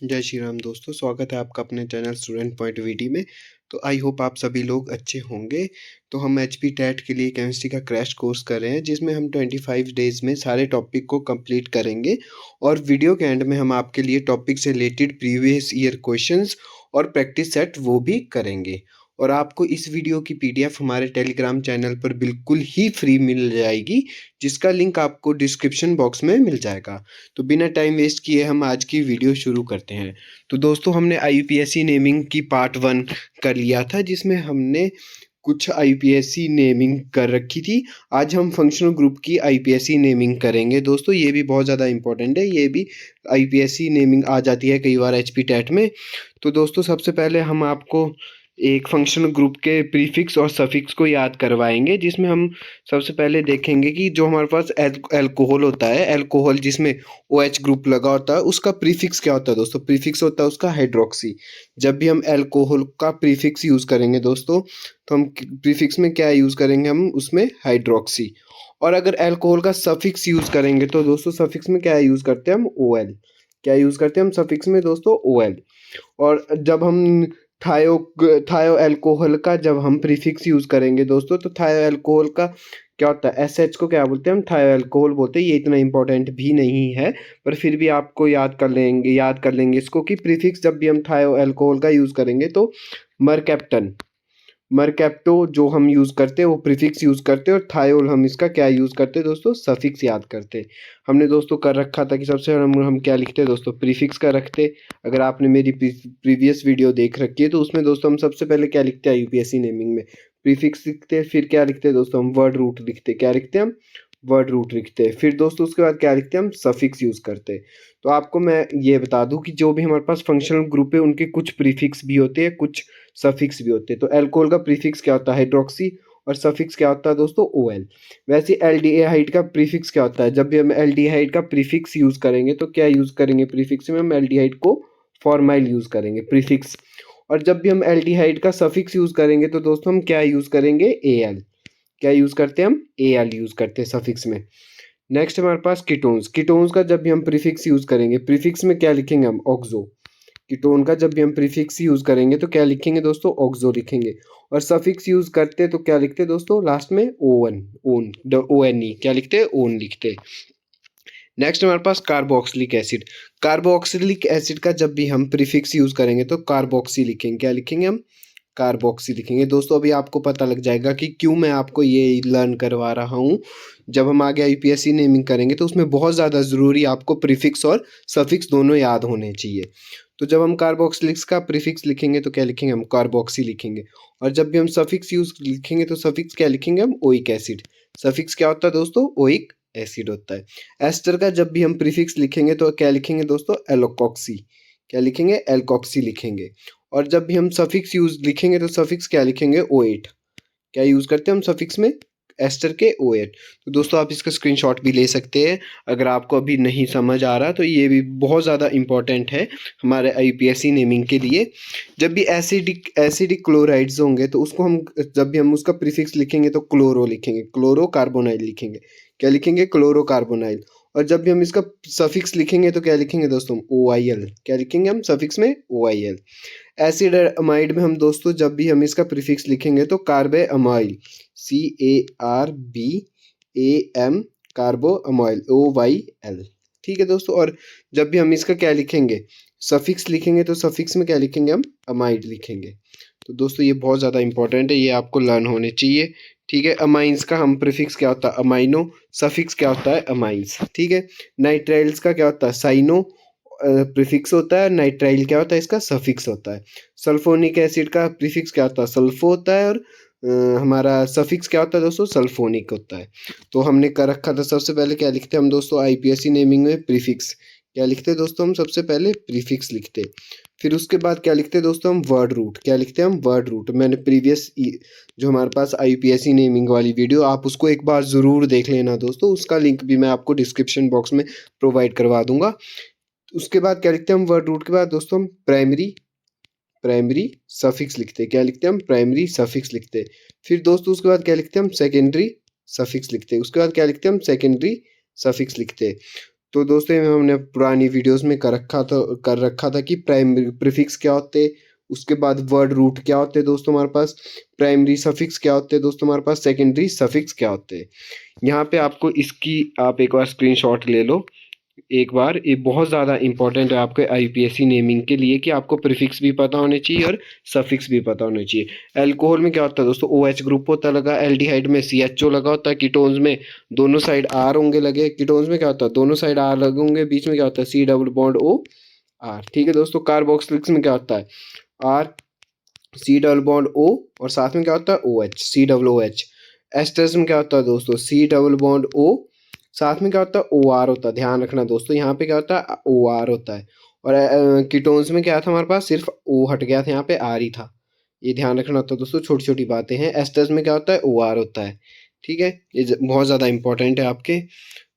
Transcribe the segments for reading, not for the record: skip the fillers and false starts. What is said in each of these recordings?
जय श्री राम दोस्तों, स्वागत है आपका अपने चैनल स्टूडेंट पॉइंट वीडी में। तो आई होप आप सभी लोग अच्छे होंगे। तो हम एचपी टेट के लिए केमिस्ट्री का क्रैश कोर्स कर रहे हैं, जिसमें हम 25 डेज़ में सारे टॉपिक को कंप्लीट करेंगे और वीडियो के एंड में हम आपके लिए टॉपिक से रिलेटेड प्रीवियस ईयर क्वेश्चंस और प्रैक्टिस सेट वो भी करेंगे। और आपको इस वीडियो की पीडीएफ हमारे टेलीग्राम चैनल पर बिल्कुल ही फ्री मिल जाएगी, जिसका लिंक आपको डिस्क्रिप्शन बॉक्स में मिल जाएगा। तो बिना टाइम वेस्ट किए हम आज की वीडियो शुरू करते हैं। तो दोस्तों, हमने आईयूपीएससी नेमिंग की पार्ट 1 कर लिया था, जिसमें हमने कुछ आईयूपीएससी नेमिंग कर रखी थी। आज हम फंक्शनल ग्रुप की आईयूपीएससी नेमिंग करेंगे दोस्तों। ये भी बहुत ज़्यादा इंपॉर्टेंट है, ये भी आईयूपीएससी नेमिंग आ जाती है कई बार एचपी टेट में। तो दोस्तों, सबसे पहले हम आपको एक फंक्शनल ग्रुप के प्रीफिक्स और सफिक्स को याद करवाएंगे, जिसमें हम सबसे पहले देखेंगे कि जो हमारे पास अल्कोहल होता है, अल्कोहल जिसमें OH ग्रुप लगा होता है, उसका प्रीफिक्स क्या होता है दोस्तों? प्रीफिक्स होता है उसका हाइड्रोक्सी। जब भी हम अल्कोहल का प्रीफिक्स यूज़ करेंगे दोस्तों, तो हम प्रीफिक्स में क्या यूज़ करेंगे? हम उसमें हाइड्रोक्सी। और अगर अल्कोहल का सफिक्स यूज़ करेंगे तो दोस्तों सफिक्स में क्या यूज़ करते हैं? हम OL। क्या यूज़ करते हैं हम सफिक्स में दोस्तों? OL। और जब हम थायो अल्कोहल का जब हम प्रीफिक्स यूज़ करेंगे दोस्तों, तो थायो अल्कोहल का क्या होता है? SH को क्या बोलते हैं? हम थायो अल्कोहल बोलते हैं। ये इतना इंपॉर्टेंट भी नहीं है, पर फिर भी आपको याद कर लेंगे इसको कि प्रीफिक्स जब भी हम थायो अल्कोहल का यूज़ करेंगे तो मरकैप्टन, मरकैप्टो जो हम यूज़ करते हैं वो प्रीफिक्स यूज़ करते हैं, और थायोल हम इसका क्या यूज़ करते हैं दोस्तों? सफिक्स याद करते हैं। हमने दोस्तों कर रखा था कि सबसे पहले हम क्या लिखते हैं दोस्तों? प्रीफिक्स का रखते। अगर आपने मेरी प्रीवियस वीडियो देख रखी है तो उसमें दोस्तों हम सबसे पहले क्या लिखते हैं? यूपीएससी नेमिंग में प्रीफिक्स लिखते हैं। फिर क्या लिखते हैं दोस्तों? हम वर्ड रूट लिखते हैं। क्या लिखते हैं हम? वर्ड रूट लिखते हैं। फिर दोस्तों उसके बाद क्या लिखते हैं? हम सफिक्स यूज़ करते हैं। तो आपको मैं ये बता दूं कि जो भी हमारे पास फंक्शनल ग्रुप है उनके कुछ प्रीफिक्स भी होते हैं, कुछ सफिक्स भी होते हैं। तो अल्कोहल का प्रीफिक्स क्या होता है? हाइड्रोक्सी। और सफिक्स क्या होता है दोस्तों? OL। वैसे एल्डिहाइड का प्रीफिक्स क्या होता है? जब भी हम एल्डिहाइड का प्रीफिक्स यूज़ करेंगे तो क्या यूज़ करेंगे? प्रीफिक्स में हम एल्डिहाइड को फॉर्माइल यूज़ करेंगे, प्रीफिक्स। और जब भी हम एल्डिहाइड का सफिक्स यूज़ करेंगे तो दोस्तों हम क्या यूज़ करेंगे? AL। क्या यूज़ करते हैं हम? AL यूज़ करते हैं सफिक्स में। नेक्स्ट हमारे पास कीटोन्स। कीटोन्स का जब भी हम प्रीफिक्स यूज़ करेंगे, प्रीफिक्स में क्या लिखेंगे हम? ऑक्सो। कीटोन का जब भी हम प्रीफिक्स यूज़ करेंगे तो क्या लिखेंगे दोस्तों? ऑक्सो लिखेंगे। और सफिक्स यूज़ करते हैं तो क्या लिखते हैं दोस्तों? लास्ट में ON, ओन, ONE। क्या लिखते हैं? ओन लिखते हैं। नेक्स्ट हमारे पास कार्बोक्सिलिक एसिड। कार्बोक्सिलिक एसिड का जब भी हम प्रीफिक्स यूज़ करेंगे तो कार्बोक्सी लिखेंगे। क्या लिखेंगे हम? कार्बोक्सी लिखेंगे। दोस्तों अभी आपको पता लग जाएगा कि क्यों मैं आपको ये लर्न करवा रहा हूँ। जब हम आगे यूपीएससी नेमिंग करेंगे तो उसमें बहुत ज़्यादा ज़रूरी आपको प्रीफिक्स और सफिक्स दोनों याद होने चाहिए। तो जब हम कार्बोक्सिलिक्स का प्रीफिक्स लिखेंगे तो क्या लिखेंगे हम? कार्बोक्सी लिखेंगे। और जब भी हम सफिक्स यूज लिखेंगे तो सफिक्स क्या लिखेंगे हम? Oic acid. सफिक्स क्या होता है दोस्तों? ओइक एसिड होता है। एस्टर का जब भी हम प्रीफिक्स लिखेंगे तो क्या लिखेंगे दोस्तों? एल्कोक्सी। क्या लिखेंगे? एल्कोक्सी लिखेंगे। और जब भी हम सफिक्स यूज लिखेंगे तो सफिक्स क्या लिखेंगे? O8। क्या यूज करते हैं हम सफिक्स में? एस्टर के O8। तो दोस्तों आप इसका स्क्रीनशॉट भी ले सकते हैं अगर आपको अभी नहीं समझ आ रहा, तो ये भी बहुत ज़्यादा इंपॉर्टेंट है हमारे आईपीएससी नेमिंग के लिए। जब भी एसिडिक क्लोराइड्स होंगे तो उसको हम, जब भी हम उसका प्रीफिक्स लिखेंगे तो क्लोरो लिखेंगे, क्लोरो कार्बोनाइल लिखेंगे। क्या लिखेंगे? Chloro carbonyl. और जब भी हम इसका सफिक्स लिखेंगे तो क्या लिखेंगे दोस्तों? OIL। क्या लिखेंगे हम सफिक्स में? OIL। एसिड अमाइड में हम दोस्तों जब भी हम इसका प्रीफिक्स लिखेंगे तो कार्बे अमाइल, CARBAM, कार्बो अमाइल, OYL। ठीक है दोस्तों। और जब भी हम इसका क्या लिखेंगे? सफिक्स लिखेंगे तो सफिक्स में क्या लिखेंगे हम? अमाइड लिखेंगे। तो दोस्तों ये बहुत ज़्यादा इंपॉर्टेंट है, ये आपको लर्न होने चाहिए। ठीक है। अमाइंस का हम प्रीफिक्स क्या होता है? अमाइनो। सफिक्स क्या होता है? अमाइंस। ठीक है। नाइट्राइल्स का क्या होता है? साइनो प्रीफिक्स होता है। नाइट्राइल क्या होता है? इसका सफिक्स होता है। सल्फोनिक एसिड का प्रीफिक्स क्या होता है? सल्फो होता है। और हमारा सफिक्स क्या होता है दोस्तों? सल्फोनिक होता है। तो हमने कर रखा था, सबसे पहले क्या लिखते हैं हम दोस्तों आईपीएससी नेमिंग में? प्रीफिक्स। क्या लिखते हैं दोस्तों हम? सबसे पहले प्रीफिक्स लिखते। फिर उसके बाद क्या लिखते हैं दोस्तों हम? Word root. क्या लिखते हैं हम? Word root. मैंने प्रीवियस जो हमारे पास आईपीएससी नेमिंग वाली वीडियो, आप उसको एक बार ज़रूर देख लेना दोस्तों, उसका लिंक भी मैं आपको डिस्क्रिप्शन बॉक्स में प्रोवाइड करवा दूंगा। उसके बाद क्या लिखते हैं हम? वर्ड रूट के बाद दोस्तों हम प्राइमरी प्राइमरी सफिक्स लिखते हैं। क्या लिखते हैं हम? प्राइमरी सफिक्स लिखते हैं। फिर दोस्तों उसके बाद क्या लिखते हैं हम? सेकेंडरी सफिक्स लिखते हैं। उसके बाद क्या लिखते हैं हम? सेकेंडरी सफिक्स लिखते हैं। तो दोस्तों ये हमने पुरानी वीडियोस में कर रखा था कि प्राइमरी प्रीफिक्स क्या होते, उसके बाद वर्ड रूट क्या होते हैं दोस्तों हमारे पास, प्राइमरी सफिक्स क्या होते हैं दोस्तों हमारे पास, सेकेंडरी सफिक्स क्या होते हैं। यहाँ पे आपको इसकी आप एक बार स्क्रीनशॉट ले लो एक बार, ये बहुत ज़्यादा इंपॉर्टेंट है आपके आईपीएससी नेमिंग के लिए कि आपको प्रीफिक्स भी पता होने चाहिए और सफिक्स भी पता होने चाहिए। अल्कोहल में क्या होता है दोस्तों, ओ एच ग्रुप होता लगा, एल्डिहाइड में सी एच ओ लगा होता है, कीटोन्स में दोनों साइड आर होंगे लगे, कीटोन्स में क्या होता है दोनों साइड आर लगे होंगे, बीच में क्या होता है C double bond O R. ठीक है दोस्तों, कार्बोक्सिलिक्स में क्या होता है R C double bond O और साथ में क्या होता है O H C double O H. Esters में क्या होता है दोस्तों सी डबल बॉन्ड ओ, साथ में क्या होता है ओ आर होता है। ध्यान रखना दोस्तों यहाँ पे क्या होता है ओ आर होता है। और कीटोन्स में क्या था हमारे पास, सिर्फ ओ हट गया था, यहाँ पे आर ही था। ये ध्यान रखना होता है दोस्तों, छोटी छोटी बातें हैं। एस्टर्स में क्या होता है ओ आर होता है। ठीक है, ये बहुत ज़्यादा इंपॉर्टेंट है आपके।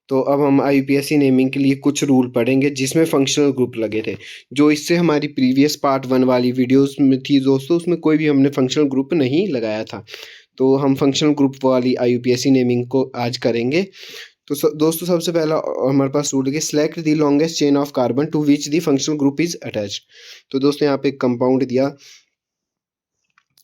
तो अब हम आईपीएससी नेमिंग के लिए कुछ रूल पढ़ेंगे जिसमें फंक्शनल ग्रुप लगे थे, जो इससे हमारी प्रीवियस पार्ट 1 वाली वीडियोस में थी दोस्तों, उसमें कोई भी हमने फंक्शनल ग्रुप नहीं लगाया था। तो हम फंक्शनल ग्रुप वाली आईपीएससी नेमिंग को आज करेंगे। तो दोस्तों सबसे पहला हमारे पास रूल है, select the longest chain of carbon to which the functional group is attached. तो दोस्तों यहाँ पे एक कंपाउंड दिया,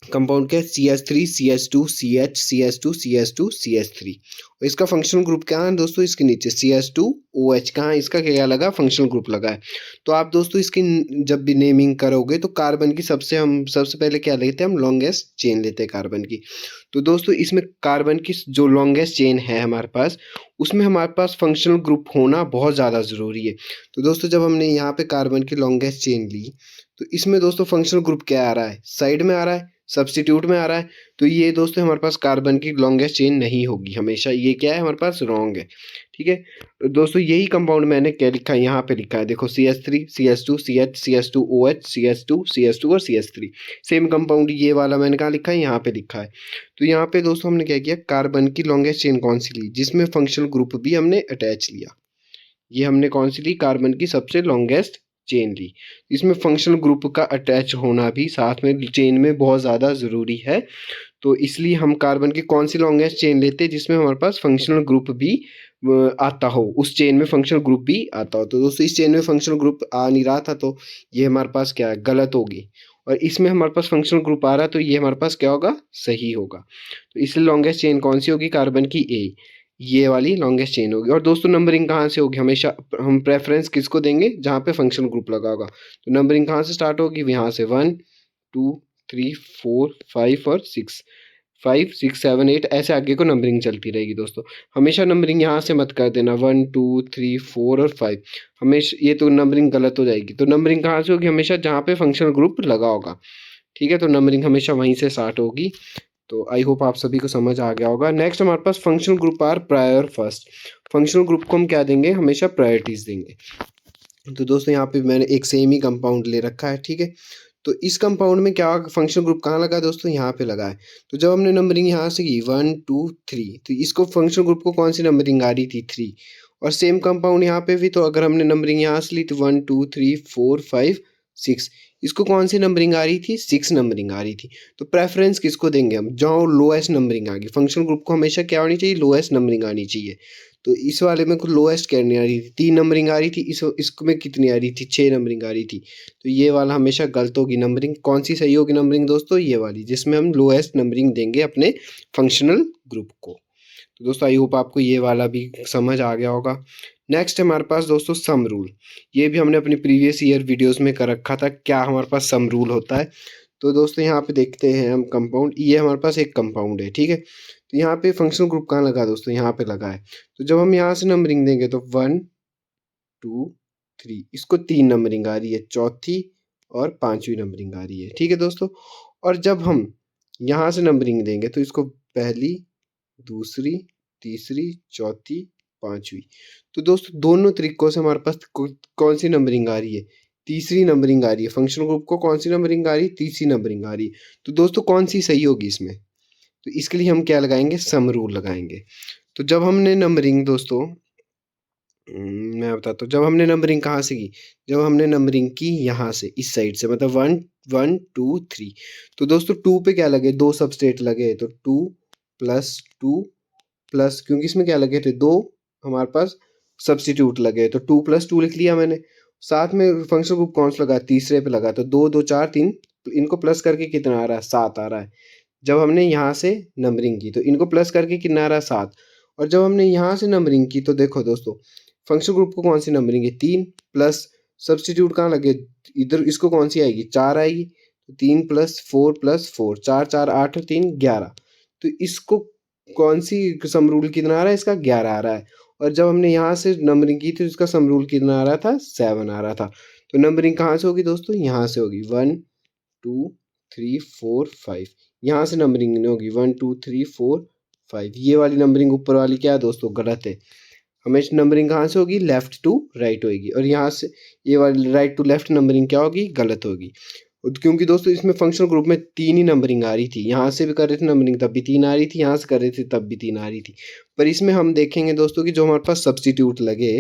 कंपाउंड क्या C H three C H two C H C H two C H two C H three. और इसका functional group क्या है दोस्तों, इसके नीचे C H two O H, कहाँ इसका क्या लगा फंक्शनल ग्रुप लगा है। तो आप दोस्तों इसकी जब भी नेमिंग करोगे तो कार्बन की सबसे पहले क्या लेते हैं हम, लॉन्गेस्ट चेन लेते हैं कार्बन की। तो दोस्तों इसमें कार्बन की जो लॉन्गेस्ट चेन है हमारे पास, उसमें हमारे पास फंक्शनल ग्रुप होना बहुत ज़्यादा ज़रूरी है। तो दोस्तों जब हमने यहाँ पे कार्बन की लॉन्गेस्ट चेन ली, तो इसमें दोस्तों फंक्शनल ग्रुप क्या आ रहा है, साइड में आ रहा है, सब्स्टिट्यूट में आ रहा है। तो ये दोस्तों हमारे पास कार्बन की लॉन्गेस्ट चेन नहीं होगी हमेशा, ये क्या है हमारे पास रॉन्ग है। ठीक है दोस्तों, यही कंपाउंड मैंने क्या लिखा है, यहाँ पे लिखा है देखो C H three C H two C H C H two O H C H two C H two और C H three. Same compound ये वाला मैंने कहाँ लिखा है, यहाँ पे लिखा है। तो यहाँ पे दोस्तों हमने क्या किया, कार्बन की लॉन्गेस्ट चेन कौन सी ली, जिसमें फंक्शनल ग्रुप भी हमने अटैच लिया। ये हमने कौन सी ली, कार्बन की सबसे लॉन्गेस्ट चेन ली। इसमें फंक्शनल ग्रुप का अटैच होना भी साथ में चेन में बहुत ज़्यादा ज़रूरी है। तो इसलिए हम कार्बन की कौन सी लॉन्गेस्ट चेन लेते हैं जिसमें हमारे पास फंक्शनल ग्रुप भी आता हो, उस चेन में फंक्शनल ग्रुप भी आता हो। तो दोस्तों इस चेन में फंक्शनल ग्रुप आ नहीं रहा था, तो ये हमारे पास क्या है गलत होगी। और इसमें हमारे पास फंक्शनल ग्रुप आ रहा है, तो ये हमारे पास क्या होगा, सही होगा। तो इसलिए लॉन्गेस्ट चेन कौन सी होगी, कार्बन की ए, ये वाली लॉन्गेस्ट चेन होगी। और दोस्तों नंबरिंग कहाँ से होगी, हमेशा हम प्रेफरेंस किसको देंगे, जहाँ पे फंक्शनल ग्रुप लगा होगा। तो नंबरिंग कहाँ से स्टार्ट होगी, यहाँ से 1 2 3 4 5 और 6, 5 6 7 8 ऐसे आगे को नंबरिंग चलती रहेगी दोस्तों। हमेशा नंबरिंग यहाँ से मत कर देना 1 2 3 4 और 5, हमेशा ये तो नंबरिंग गलत हो जाएगी। तो नंबरिंग कहाँ से होगी, हमेशा जहाँ पे फंक्शनल ग्रुप लगा होगा। ठीक है, तो नंबरिंग हमेशा वहीं से स्टार्ट होगी। तो आई होप आप सभी को समझ आ गया होगा। नेक्स्ट हमारे पास functional group are prior first. Functional group को हम क्या देंगे, हमेशा प्रायोरिटीज देंगे। तो दोस्तों यहाँ पे मैंने एक सेम ही कंपाउंड ले रखा है। ठीक है, तो इस कंपाउंड में क्या फंक्शनल ग्रुप कहाँ लगा है दोस्तों, यहाँ पे लगा है। तो जब हमने नंबरिंग यहाँ से की 1 2 3, तो इसको फंक्शनल ग्रुप को कौन सी नंबरिंग आ रही थी 3। और सेम कंपाउंड यहाँ पे भी, तो अगर हमने नंबरिंग यहाँ से ली तो 1 2 3 4 5 6, इसको कौन सी नंबरिंग आ रही थी, 6 नंबरिंग आ रही थी। तो प्रेफरेंस किसको देंगे हम, जहाँ लोएस्ट नंबरिंग आ गई। फंक्शनल ग्रुप को हमेशा क्या होनी चाहिए, लोएस्ट नंबरिंग आनी चाहिए। तो इस वाले में कुछ लोएस्ट करनी आ रही थी, 3 नंबरिंग आ रही थी, इसमें कितनी आ रही थी, 6 नंबरिंग आ रही थी। तो ये वाला हमेशा गलत होगी नंबरिंग। कौन सी सही होगी नंबरिंग दोस्तों, ये वाली, जिसमें हम लोएस्ट नंबरिंग देंगे अपने फंक्शनल ग्रुप को। तो दोस्तों आई होप आपको ये वाला भी समझ आ गया होगा। नेक्स्ट हमारे पास दोस्तों सम रूल। ये भी हमने अपनी प्रीवियस ईयर वीडियोस में कर रखा था, क्या हमारे पास सम रूल होता है। तो दोस्तों यहाँ पे देखते हैं हम कंपाउंड, ये हमारे पास एक कंपाउंड है। ठीक है, तो यहाँ पे फंक्शनल ग्रुप कहाँ लगा दोस्तों, यहाँ पे लगा है। तो जब हम यहाँ से नंबरिंग देंगे तो 1 2 3, इसको 3 नंबरिंग आ रही है, चौथी और पांचवी नंबरिंग आ रही है। ठीक है दोस्तों, और जब हम यहाँ से नंबरिंग देंगे तो इसको पहली दूसरी तीसरी चौथी पांचवी। तो दोस्तों दोनों तरीकों से हमारे पास कौन सी नंबरिंग आ रही है, तीसरी नंबरिंग आ रही है। फंक्शनल ग्रुप को कौन सी नंबरिंग आ रही है, तीसरी नंबरिंग आ रही है। तो दोस्तों कौन सी सही होगी इसमें, तो इसके लिए हम क्या लगाएंगे, सम रूल लगाएंगे। तो जब हमने नंबरिंग दोस्तों मैं बताता हूँ, जब हमने नंबरिंग कहाँ से की, जब हमने नंबरिंग की यहाँ से इस साइड से, मतलब 1 1 2 3। तो दोस्तों 2 पे क्या लगे, 2 सबस्टेट लगे, तो 2 + 2 प्लस, क्योंकि इसमें क्या लगे थे, 2 हमारे पास सब्स्टिट्यूट लगे तो 2 + 2 लिख लिया मैंने। साथ में फंक्शनल ग्रुप कौन सा लगा, तीसरे पे लगा, तो 2 2 4 3, इनको प्लस करके कितना आ रहा है, 7 आ रहा है। जब हमने यहाँ से नंबरिंग की तो इनको प्लस करके कितना आ रहा है, 7। और जब हमने यहाँ से नंबरिंग की तो देखो दोस्तों, फंक्शनल ग्रुप को कौन सी नंबरिंग है, 3 प्लस सब्स्टिट्यूट कहाँ लगे, इधर इसको कौन सी आएगी, 4 आएगी। तो 3 + 4 + 4, 4 4 8 और 3 11। तो इसको कौन सी सम रूल कितना आ रहा है, इसका 11 आ रहा है। और जब हमने यहाँ से नंबरिंग की थी इसका सम रूल कितना आ रहा था, 7 आ रहा था। तो नंबरिंग कहाँ से होगी दोस्तों, यहाँ से होगी 1 2 3 4 5। यहाँ से नंबरिंग नहीं होगी 1 2 3 4 5। ये वाली नंबरिंग ऊपर वाली क्या है दोस्तों, गलत है। हमेशा नंबरिंग कहाँ से होगी, लेफ्ट टू राइट होगी। और यहाँ से ये वाली राइट टू लेफ्ट नंबरिंग क्या होगी, गलत होगी। क्योंकि दोस्तों इसमें फंक्शनल ग्रुप में 3 ही नंबरिंग आ रही थी, यहाँ से भी कर रहे थे नंबरिंग तब भी 3 आ रही थी, यहाँ से कर रहे थे तब भी 3 आ रही थी। पर इसमें हम देखेंगे दोस्तों कि जो हमारे पास सब्स्टिट्यूट लगे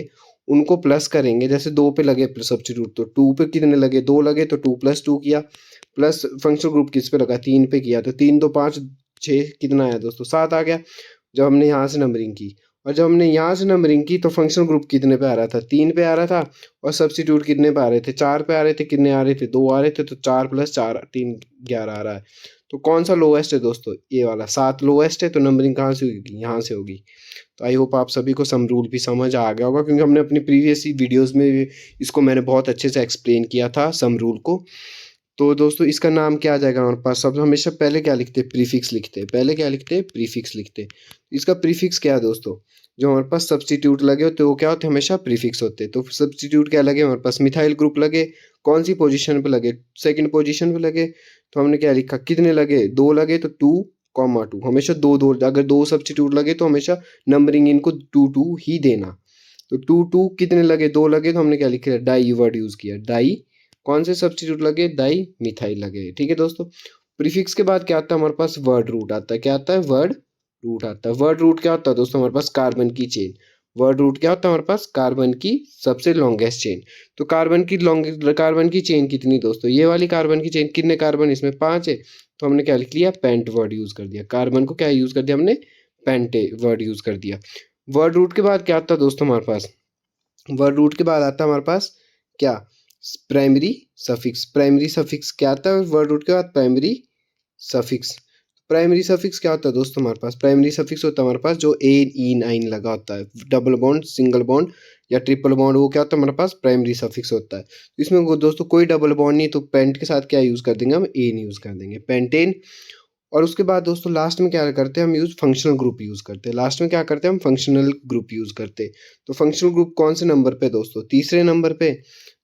उनको प्लस करेंगे। जैसे 2 पे लगे सब्स्टिट्यूट तो 2 पे कितने लगे, 2 लगे तो 2 + 2 किया। प्लस फंक्शनल ग्रुप किस पे लगा, 3 पे किया, तो 3 2 5 6 कितना आया दोस्तों, 7 आ गया जब हमने यहाँ से नंबरिंग की। और जब हमने यहाँ से नंबरिंग की तो फंक्शनल ग्रुप कितने पे आ रहा था, 3 पे आ रहा था। और सब्स्टिट्यूट कितने पे आ रहे थे, 4 पे आ रहे थे। कितने आ रहे थे, 2 आ रहे थे। तो 4 + 4 3 11 आ रहा है। तो कौन सा लोएस्ट है दोस्तों, ये वाला 7 लोएस्ट है। तो नंबरिंग कहाँ से होगी, यहाँ से होगी। तो आई होप आप सभी को सम रूल भी समझ आ गया होगा, क्योंकि हमने अपनी प्रीवियस वीडियोज़ में भी इसको मैंने बहुत अच्छे से एक्सप्लेन किया था सम रूल को। तो दोस्तों इसका नाम क्या आ जाएगा हमारे पास, सब हमेशा पहले क्या लिखते हैं, प्रीफिक्स लिखते हैं। पहले क्या लिखते हैं, प्रीफिक्स लिखते हैं। इसका प्रीफिक्स क्या है दोस्तों, जो हमारे पास सब्स्टिट्यूट लगे होते हैं वो क्या होते हैं, हमेशा प्रीफिक्स होते हैं। तो सब्स्टिट्यूट क्या लगे हमारे पास, मिथाइल ग्रुप लगे, कौन सी पोजीशन पे लगे, सेकंड पोजीशन पे लगे। तो हमने क्या लिखा, कितने लगे, 2 लगे तो 2 2, हमेशा 2 2, अगर 2 सब्स्टिट्यूट लगे तो हमेशा नंबरिंग इनको 2 2 ही देना। तो 2 2 कितने लगे, 2 लगे तो हमने क्या लिखा, डाई वर्ड यूज़ किया। डाई कौन से सब्स्टिट्यूट लगे, डाई मिथाइल लगे। ठीक है दोस्तों, प्रीफिक्स के बाद क्या आता है हमारे पास, वर्ड रूट आता है। क्या आता है, वर्ड रूट आता है। वर्ड रूट क्या होता है दोस्तों, हमारे पास कार्बन की चेन। वर्ड रूट क्या होता है हमारे पास, कार्बन की सबसे लॉन्गेस्ट चेन। तो कार्बन की चेन कितनी दोस्तों, ये वाली कार्बन की चेन, कितने कार्बन इसमें, 5 है। तो हमने क्या लिख लिया, पेंट वर्ड यूज कर दिया। कार्बन को क्या यूज कर दिया हमने, पेंटे वर्ड यूज कर दिया। वर्ड रूट के बाद क्या आता है दोस्तों हमारे पास, वर्ड रूट के बाद आता है हमारे पास क्या, प्राइमरी सफिक्स। प्राइमरी सफिक्स क्या आता है वर्ड रूट के बाद, प्राइमरी सफिक्स। प्राइमरी सफिक्स क्या होता है दोस्तों हमारे पास, प्राइमरी सफिक्स होता है हमारे पास जो एन ईन आइन लगा होता है, डबल बॉन्ड, सिंगल बॉन्ड या ट्रिपल बॉन्ड, वो क्या होता है हमारे पास, प्राइमरी सफिक्स होता है। इसमें दोस्तों कोई डबल बॉन्ड नहीं, तो पेंट के साथ क्या यूज़ कर देंगे हम, एन यूज़ कर देंगे, पेंटेन। और उसके बाद दोस्तों लास्ट में क्या करते हैं हम, यूज़ फंक्शनल ग्रुप यूज़ करते हैं। लास्ट में क्या करते हैं हम, फंक्शनल ग्रुप यूज़ करते हैं। तो फंक्शनल ग्रुप कौन से नंबर पे दोस्तों, तीसरे नंबर पे।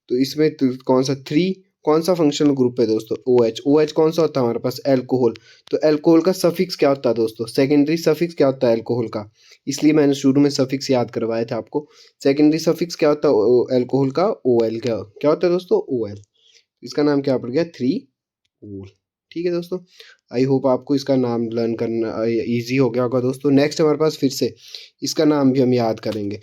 तो इसमें कौन सा 3, कौन सा फंक्शनल ग्रुप है दोस्तों, OH। OH कौन सा होता है हमारे पास, एल्कोहल। तो एल्कोहल का सफिक्स क्या होता है दोस्तों, सेकेंडरी सफिक्स क्या होता है एल्कोहल का, इसलिए मैंने शुरू में सफिक्स याद करवाया था आपको। सेकेंडरी सफिक्स क्या होता है एल्कोहल का, OL क्या क्या होता है दोस्तों, OL। इसका नाम क्या पड़ गया, 3 OL। ठीक है दोस्तों, आई होप आपको इसका नाम लर्न करना ईजी हो गया होगा दोस्तों। नेक्स्ट हमारे पास फिर से इसका नाम भी हम याद करेंगे।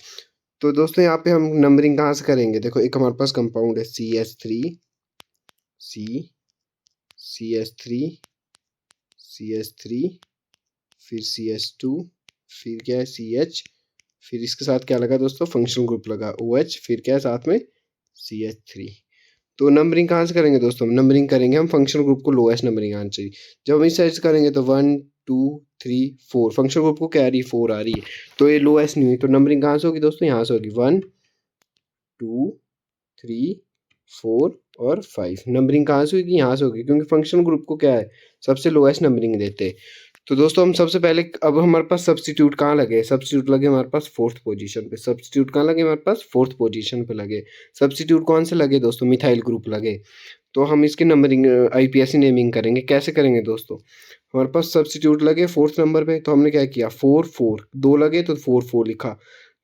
तो दोस्तों यहाँ पे हम नंबरिंग कहाँ से करेंगे, देखो एक हमारे पास कंपाउंड है CH3, CH3, फिर CH2, फिर क्या है CH, फिर इसके साथ क्या लगा दोस्तों, फंक्शनल ग्रुप लगा OH, फिर क्या है साथ में CH3। तो नंबरिंग कहाँ से करेंगे दोस्तों, नंबरिंग करेंगे हम फंक्शनल ग्रुप को लोएस्ट नंबरिंग आनी चाहिए। जब हम इस सर्च करेंगे तो 1 2 3 4, फंक्शनल ग्रुप को क्या आ रही है, 4 आ रही है। तो ये लोएस्ट नहीं हुई, तो नंबरिंग कहाँ से होगी दोस्तों, यहाँ से होगी 1 2 3 4 और 5। नंबरिंग कहाँ से होगी, यहाँ से होगी, क्योंकि फंक्शनल ग्रुप को क्या है, सबसे लोएस्ट नंबरिंग देते हैं। तो दोस्तों हम सबसे पहले, अब हमारे पास सब्स्टिट्यूट कहाँ लगे, सब्स्टिट्यूट लगे हमारे पास 4th पोजीशन पे। सब्स्टिट्यूट कहाँ लगे हमारे पास, 4th पोजीशन पे लगे। सब्स्टिट्यूट कौन से लगे दोस्तों, मिथाइल ग्रुप लगे। तो हम इसकी नंबरिंग IPSC नेमिंग करेंगे। कैसे करेंगे दोस्तों, हमारे पास सब्स्टिट्यूट लगे 4th नंबर पे, तो हमने क्या किया, 4 4, 2 लगे तो 4 4 लिखा।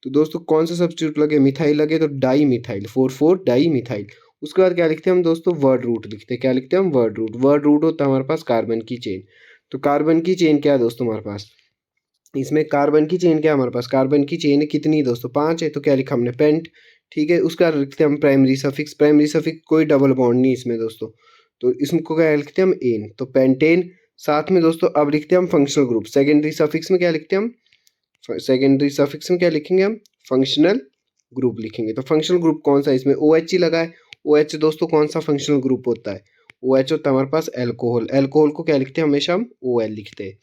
तो दोस्तों कौन से सब्स्टिट्यूट लगे, मिथाइल लगे तो डाई मिथाइल, 4 4 डाई मिथाइल। उसके बाद क्या लिखते हैं हम दोस्तों, वर्ड रूट लिखते हैं। क्या लिखते हैं हम, वर्ड रूट। वर्ड रूट होता है हमारे पास कार्बन की चेन। तो कार्बन की चेन क्या है दोस्तों हमारे पास, इसमें कार्बन की चेन क्या है हमारे पास, कार्बन की चेन कितनी दोस्तों, 5 है। तो क्या लिखा हमने, पेंट। ठीक है, उसका लिखते हैं हम प्राइमरी सफिक्स। प्राइमरी सफिक्स कोई डबल बॉन्ड नहीं इसमें दोस्तों, तो इसको क्या लिखते हैं हम, एन। तो पेंटेन। साथ में दोस्तों अब लिखते हैं हम फंक्शनल ग्रुप। सेकेंडरी सफिक्स में क्या लिखते हैं हम, सेकेंडरी सफिक्स में क्या लिखेंगे हम, फंक्शनल ग्रुप लिखेंगे। तो फंक्शनल ग्रुप कौन सा है इसमें, OH ही लगा है। OH दोस्तों कौन सा फंक्शनल ग्रुप होता है, OH होता है हमारे पास एल्कोहल। एल्कोहल को क्या लिखते हैं, हमेशा हम OL लिखते हैं।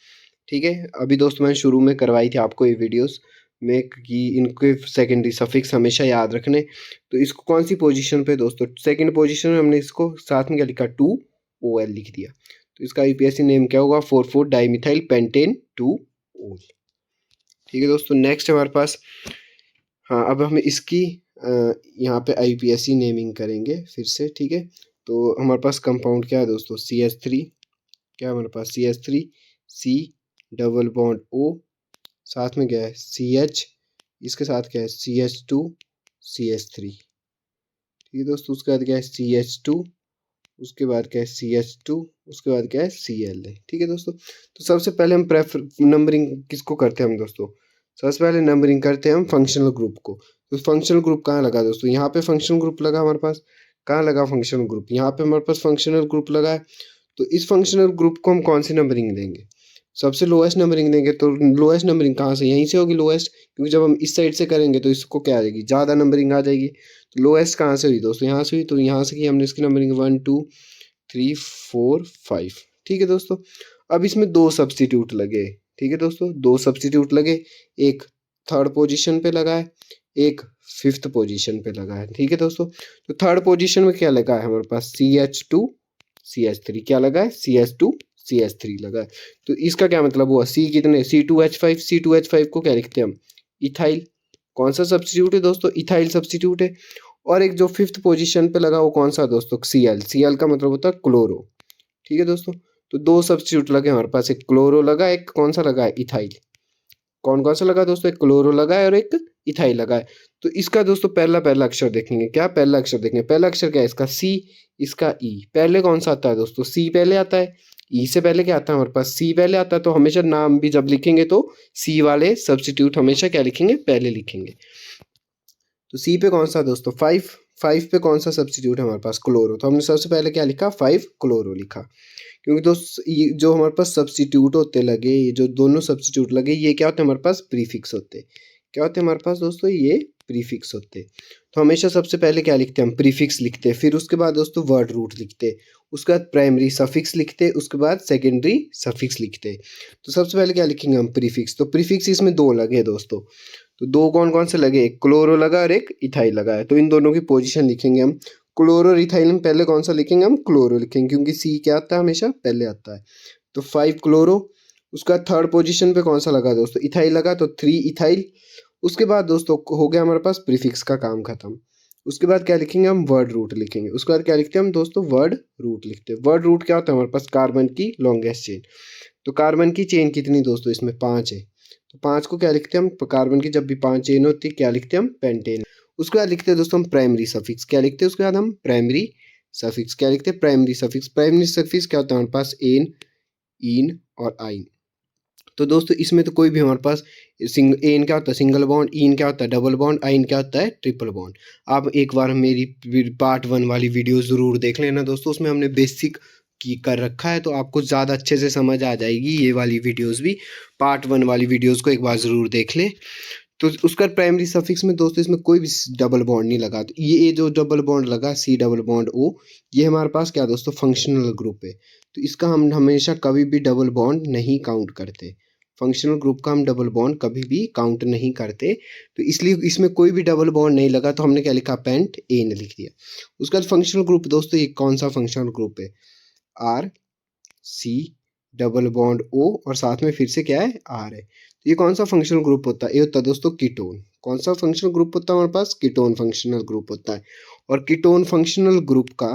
ठीक है, अभी दोस्तों मैंने शुरू में करवाई थी आपको ये वीडियोस में कि इनके सेकेंडरी सफिक्स हमेशा याद रखने। तो इसको कौन सी पोजीशन पे दोस्तों, सेकंड पोजीशन में हमने इसको साथ में क्या लिखा, 2OL लिख दिया। तो इसका यूपीएससी नेम क्या होगा, 4,4 डाइमिथाइल पेंटेन 2OL। ठीक है दोस्तों, नेक्स्ट हमारे पास, हाँ अब हम इसकी यहाँ पे IUPAC नेमिंग करेंगे फिर से। ठीक है, तो हमारे पास कंपाउंड क्या है दोस्तों, CH3, क्या है हमारे पास CH3, C double bond O, साथ में क्या है CH, इसके साथ क्या है CH2 CH3। ठीक है दोस्तों, उसके बाद क्या है CH2, उसके बाद क्या है CH2, उसके बाद क्या है Cl है। ठीक है दोस्तों, तो सबसे पहले हम प्रेफर नंबरिंग किसको करते हैं हम दोस्तों, सबसे पहले नंबरिंग करते हैं हम फंक्शनल ग्रुप को। तो फंक्शनल ग्रुप कहाँ लगा दोस्तों, यहाँ पे फंक्शनल ग्रुप लगा हमारे पास। कहाँ लगा फंक्शनल ग्रुप, यहाँ पे हमारे पास फंक्शनल ग्रुप लगा है। तो इस फंक्शनल ग्रुप को हम कौन सी नंबरिंग देंगे, सबसे लोएस्ट नंबरिंग देंगे। तो लोएस्ट नंबरिंग कहाँ से, यहीं से होगी लोएस्ट, क्योंकि जब हम इस साइड से करेंगे तो इसको क्या आ जाएगी, ज़्यादा नंबरिंग आ जाएगी। तो लोएस्ट कहाँ से हुई दोस्तों, यहाँ से हुई। तो यहाँ से की हमने इसकी नंबरिंग 1 2 3 4 5। ठीक है दोस्तों, अब इसमें दो सब्सटीट्यूट लगे। ठीक है दोस्तों, दो सब्सटीट्यूट लगे, एक थर्ड पोजीशन पे लगा है, एक फिफ्थ पोजीशन पे लगा है। ठीक है दोस्तों, तो थर्ड पोजीशन में क्या लगा है हमारे पास CH2 CH3, क्या लगा है CH2 CH3 लगा है। तो इसका क्या मतलब हुआ, C कितने C2H5, C2H5 को क्या लिखते हैं हम, इथाइल। कौन सा सब्सटीट्यूट है दोस्तों, इथाइल सब्सटीट्यूट है। और एक जो फिफ्थ पोजीशन पे लगा वो कौन सा दोस्तों, Cl। Cl का मतलब होता है क्लोरो। ठीक है दोस्तों, तो दो सब्सटीट्यूट लगे हमारे पास, एक क्लोरो लगा, एक कौन सा लगा है, इथाइल। कौन कौन सा लगा दोस्तों, एक क्लोरो लगा है और एक इथाइल लगा है। तो इसका दोस्तों पहला पहला अक्षर देखेंगे, क्या पहला अक्षर देखेंगे, पहला अक्षर क्या है इसका C, इसका E। पहले कौन सा आता है दोस्तों, C पहले आता है। E से पहले क्या आता है हमारे पास, C पहले आता है। तो हमेशा नाम भी जब लिखेंगे तो C वाले सब्सटीट्यूट हमेशा क्या लिखेंगे, पहले लिखेंगे। तो C पे कौन सा दोस्तों, 5। 5 पे कौन सा सब्सटीट्यूट है हमारे पास, क्लोरो। तो हमने सबसे पहले क्या लिखा, 5 क्लोरो लिखा। क्योंकि दोस्त ये जो हमारे पास सब्सटीट्यूट होते लगे, ये जो दोनों सब्सटीट्यूट लगे, ये क्या होते हैं हमारे पास, प्रीफिक्स होते। क्या होते हैं हमारे पास दोस्तों, ये प्रीफिक्स होते। तो हमेशा सबसे पहले क्या लिखते हैं हम, प्रीफिक्स लिखते हैं। फिर उसके बाद दोस्तों वर्ड रूट लिखते, उसके बाद प्राइमरी सफिक्स लिखते, उसके बाद सेकेंडरी सफिक्स लिखते। तो सबसे पहले क्या लिखेंगे हम, प्रीफिक्स। तो प्रीफिक्स इसमें दो लगे दोस्तों, तो दो कौन कौन से लगे, एक क्लोरो लगा और एक इथाइल लगा है। तो इन दोनों की पोजीशन लिखेंगे हम। क्लोरो और इथाइल में पहले कौन सा लिखेंगे हम, क्लोरो लिखेंगे, क्योंकि C क्या आता है, हमेशा पहले आता है। तो 5 क्लोरो, उसका थर्ड पोजीशन पे कौन सा लगा दोस्तों, इथाइल लगा, तो 3 इथाइल। उसके बाद दोस्तों हो गया हमारे पास प्रीफिक्स का काम खत्म। उसके बाद क्या लिखेंगे हम, वर्ड रूट लिखेंगे। उसके बाद क्या लिखते हैं हम दोस्तों, वर्ड रूट लिखते हैं। वर्ड रूट क्या होता है हमारे पास, कार्बन की लॉन्गेस्ट चेन। तो कार्बन की चेन कितनी दोस्तों, इसमें 5 है। तो 5 को क्या लिखते हैं हम, कार्बन की जब भी 5 चेन होती है क्या लिखते हैं हम, पेंटेन। उसके बाद लिखते हैं दोस्तों हम प्राइमरी सफिक्स, क्या लिखते हैं उसके बाद हम, प्राइमरी सफिक्स। क्या लिखते हैं, प्राइमरी सफिक्स। प्राइमरी सफिक्स क्या होता है हमारे पास, एन, ईन और आइन। तो दोस्तों इसमें तो कोई भी हमारे पास एन क्या होता है, सिंगल बॉन्ड, ईन क्या होता है, डबल बॉन्ड, आइन क्या होता है, ट्रिपल बॉन्ड। आप एक बार मेरी पार्ट 1 वाली वीडियो ज़रूर देख लेना दोस्तों, उसमें हमने बेसिक की कर रखा है, तो आपको ज़्यादा अच्छे से समझ आ जाएगी ये वाली वीडियोस भी। पार्ट 1 वाली वीडियोस को एक बार ज़रूर देख लें। तो उसका प्राइमरी सफिक्स में दोस्तों इसमें कोई भी डबल बॉन्ड नहीं लगा। तो ये जो डबल बॉन्ड लगा, C डबल बॉन्ड O, ये हमारे पास क्या दोस्तों, फंक्शनल ग्रुप है। तो इसका हम हमेशा कभी भी डबल बॉन्ड नहीं काउंट करते। फंक्शनल ग्रुप का हम डबल बॉन्ड कभी भी काउंट नहीं करते। तो इसलिए इसमें कोई भी डबल बॉन्ड नहीं लगा, तो हमने क्या लिखा, पेंट एन लिख दिया। उसके बाद फंक्शनल ग्रुप दोस्तों, ये कौन सा फंक्शनल ग्रुप है, R C double bond O और साथ में फिर से क्या है, R है। तो ये कौन सा फंक्शनल ग्रुप होता है, ये होता है दोस्तों कीटोन। कौन सा फंक्शनल ग्रुप होता है हमारे पास, कीटोन फंक्शनल ग्रुप होता है। और कीटोन फंक्शनल ग्रुप का,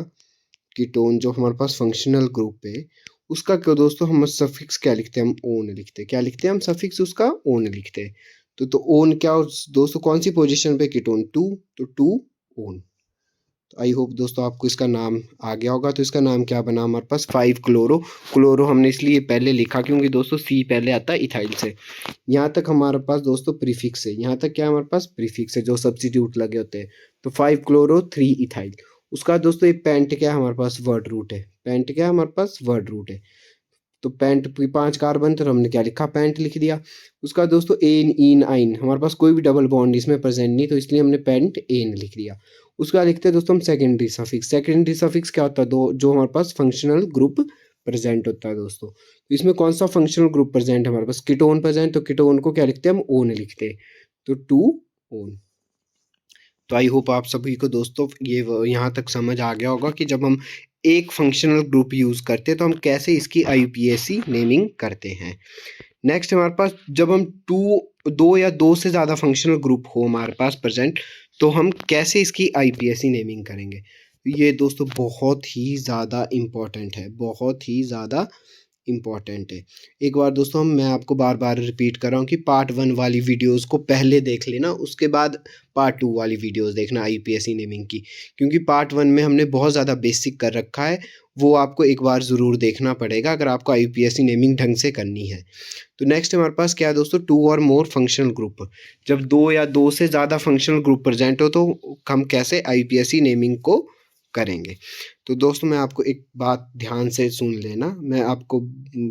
कीटोन जो हमारे पास फंक्शनल ग्रुप है, उसका क्या दोस्तों हम सफिक्स क्या लिखते हैं, हम ओन लिखते हैं। क्या लिखते हैं हम, सफिक्स उसका ओन लिखते हैं। तो ओन क्या दोस्तों, कौन सी पोजीशन पे, कीटोन 2, तो 2 ओन। आई होप दोस्तों आपको इसका नाम आ गया होगा। तो इसका नाम क्या बना हमारे पास, 5 क्लोरो। क्लोरो हमने इसलिए पहले लिखा क्योंकि दोस्तों C पहले आता है इथाइल से। यहाँ तक हमारे पास दोस्तों प्रीफिक्स है, यहाँ तक क्या हमारे पास प्रीफिक्स है जो सब्स्टिट्यूट लगे होते हैं। तो 5 क्लोरो 3 इथाइल। उसका दोस्तों ये पेंट क्या है हमारे पास, वर्ड रूट है। पेंट क्या है हमारे पास, वर्ड रूट है। तो पेंट 5 कार्बन, तो हमने क्या लिखा, पेंट लिख दिया। उसका दोस्तों एन, इन, आइन, हमारे पास कोई भी डबल बॉन्ड इसमें प्रेजेंट नहीं, तो इसलिए हमने पेंट एन लिख दिया। उसका लिखते हैं दोस्तों हम सेकेंडरी सफिक्स। सेकेंडरी सफिक्स क्या होता है, दो जो हमारे पास फंक्शनल ग्रुप प्रेजेंट होता है दोस्तों। तो इसमें कौन सा फंक्शनल ग्रुप प्रेजेंट है हमारे पास, कीटोन प्रेजेंट, तो कीटोन को क्या लिखते हैं हम, ओन लिखते हैं, तो 2 ओन। तो आई होप आप सभी को दोस्तों ये यहाँ तक समझ आ गया होगा कि जब हम एक फंक्शनल ग्रुप यूज करते हैं तो हम कैसे इसकी IUPAC नेमिंग करते हैं। नेक्स्ट हमारे पास जब हम दो या दो से ज़्यादा फंक्शनल ग्रुप हो हमारे पास प्रेजेंट, तो हम कैसे इसकी IUPAC नेमिंग करेंगे। ये दोस्तों बहुत ही ज़्यादा इम्पोर्टेंट है, बहुत ही ज़्यादा इम्पॉर्टेंट है। एक बार दोस्तों मैं आपको बार बार रिपीट कर रहा हूँ कि पार्ट 1 वाली वीडियोस को पहले देख लेना, उसके बाद पार्ट 2 वाली वीडियोस देखना IUPAC नेमिंग की, क्योंकि पार्ट 1 में हमने बहुत ज़्यादा बेसिक कर रखा है, वो आपको एक बार ज़रूर देखना पड़ेगा अगर आपको IUPAC नेमिंग ढंग से करनी है। तो नेक्स्ट हमारे पास क्या है दोस्तों, 2 और मोर फंक्शनल ग्रुप। जब 2 या 2 से ज़्यादा फंक्शनल ग्रुप प्रेजेंट हो तो हम कैसे IUPAC नेमिंग को करेंगे। तो दोस्तों मैं आपको एक बात ध्यान से सुन लेना, मैं आपको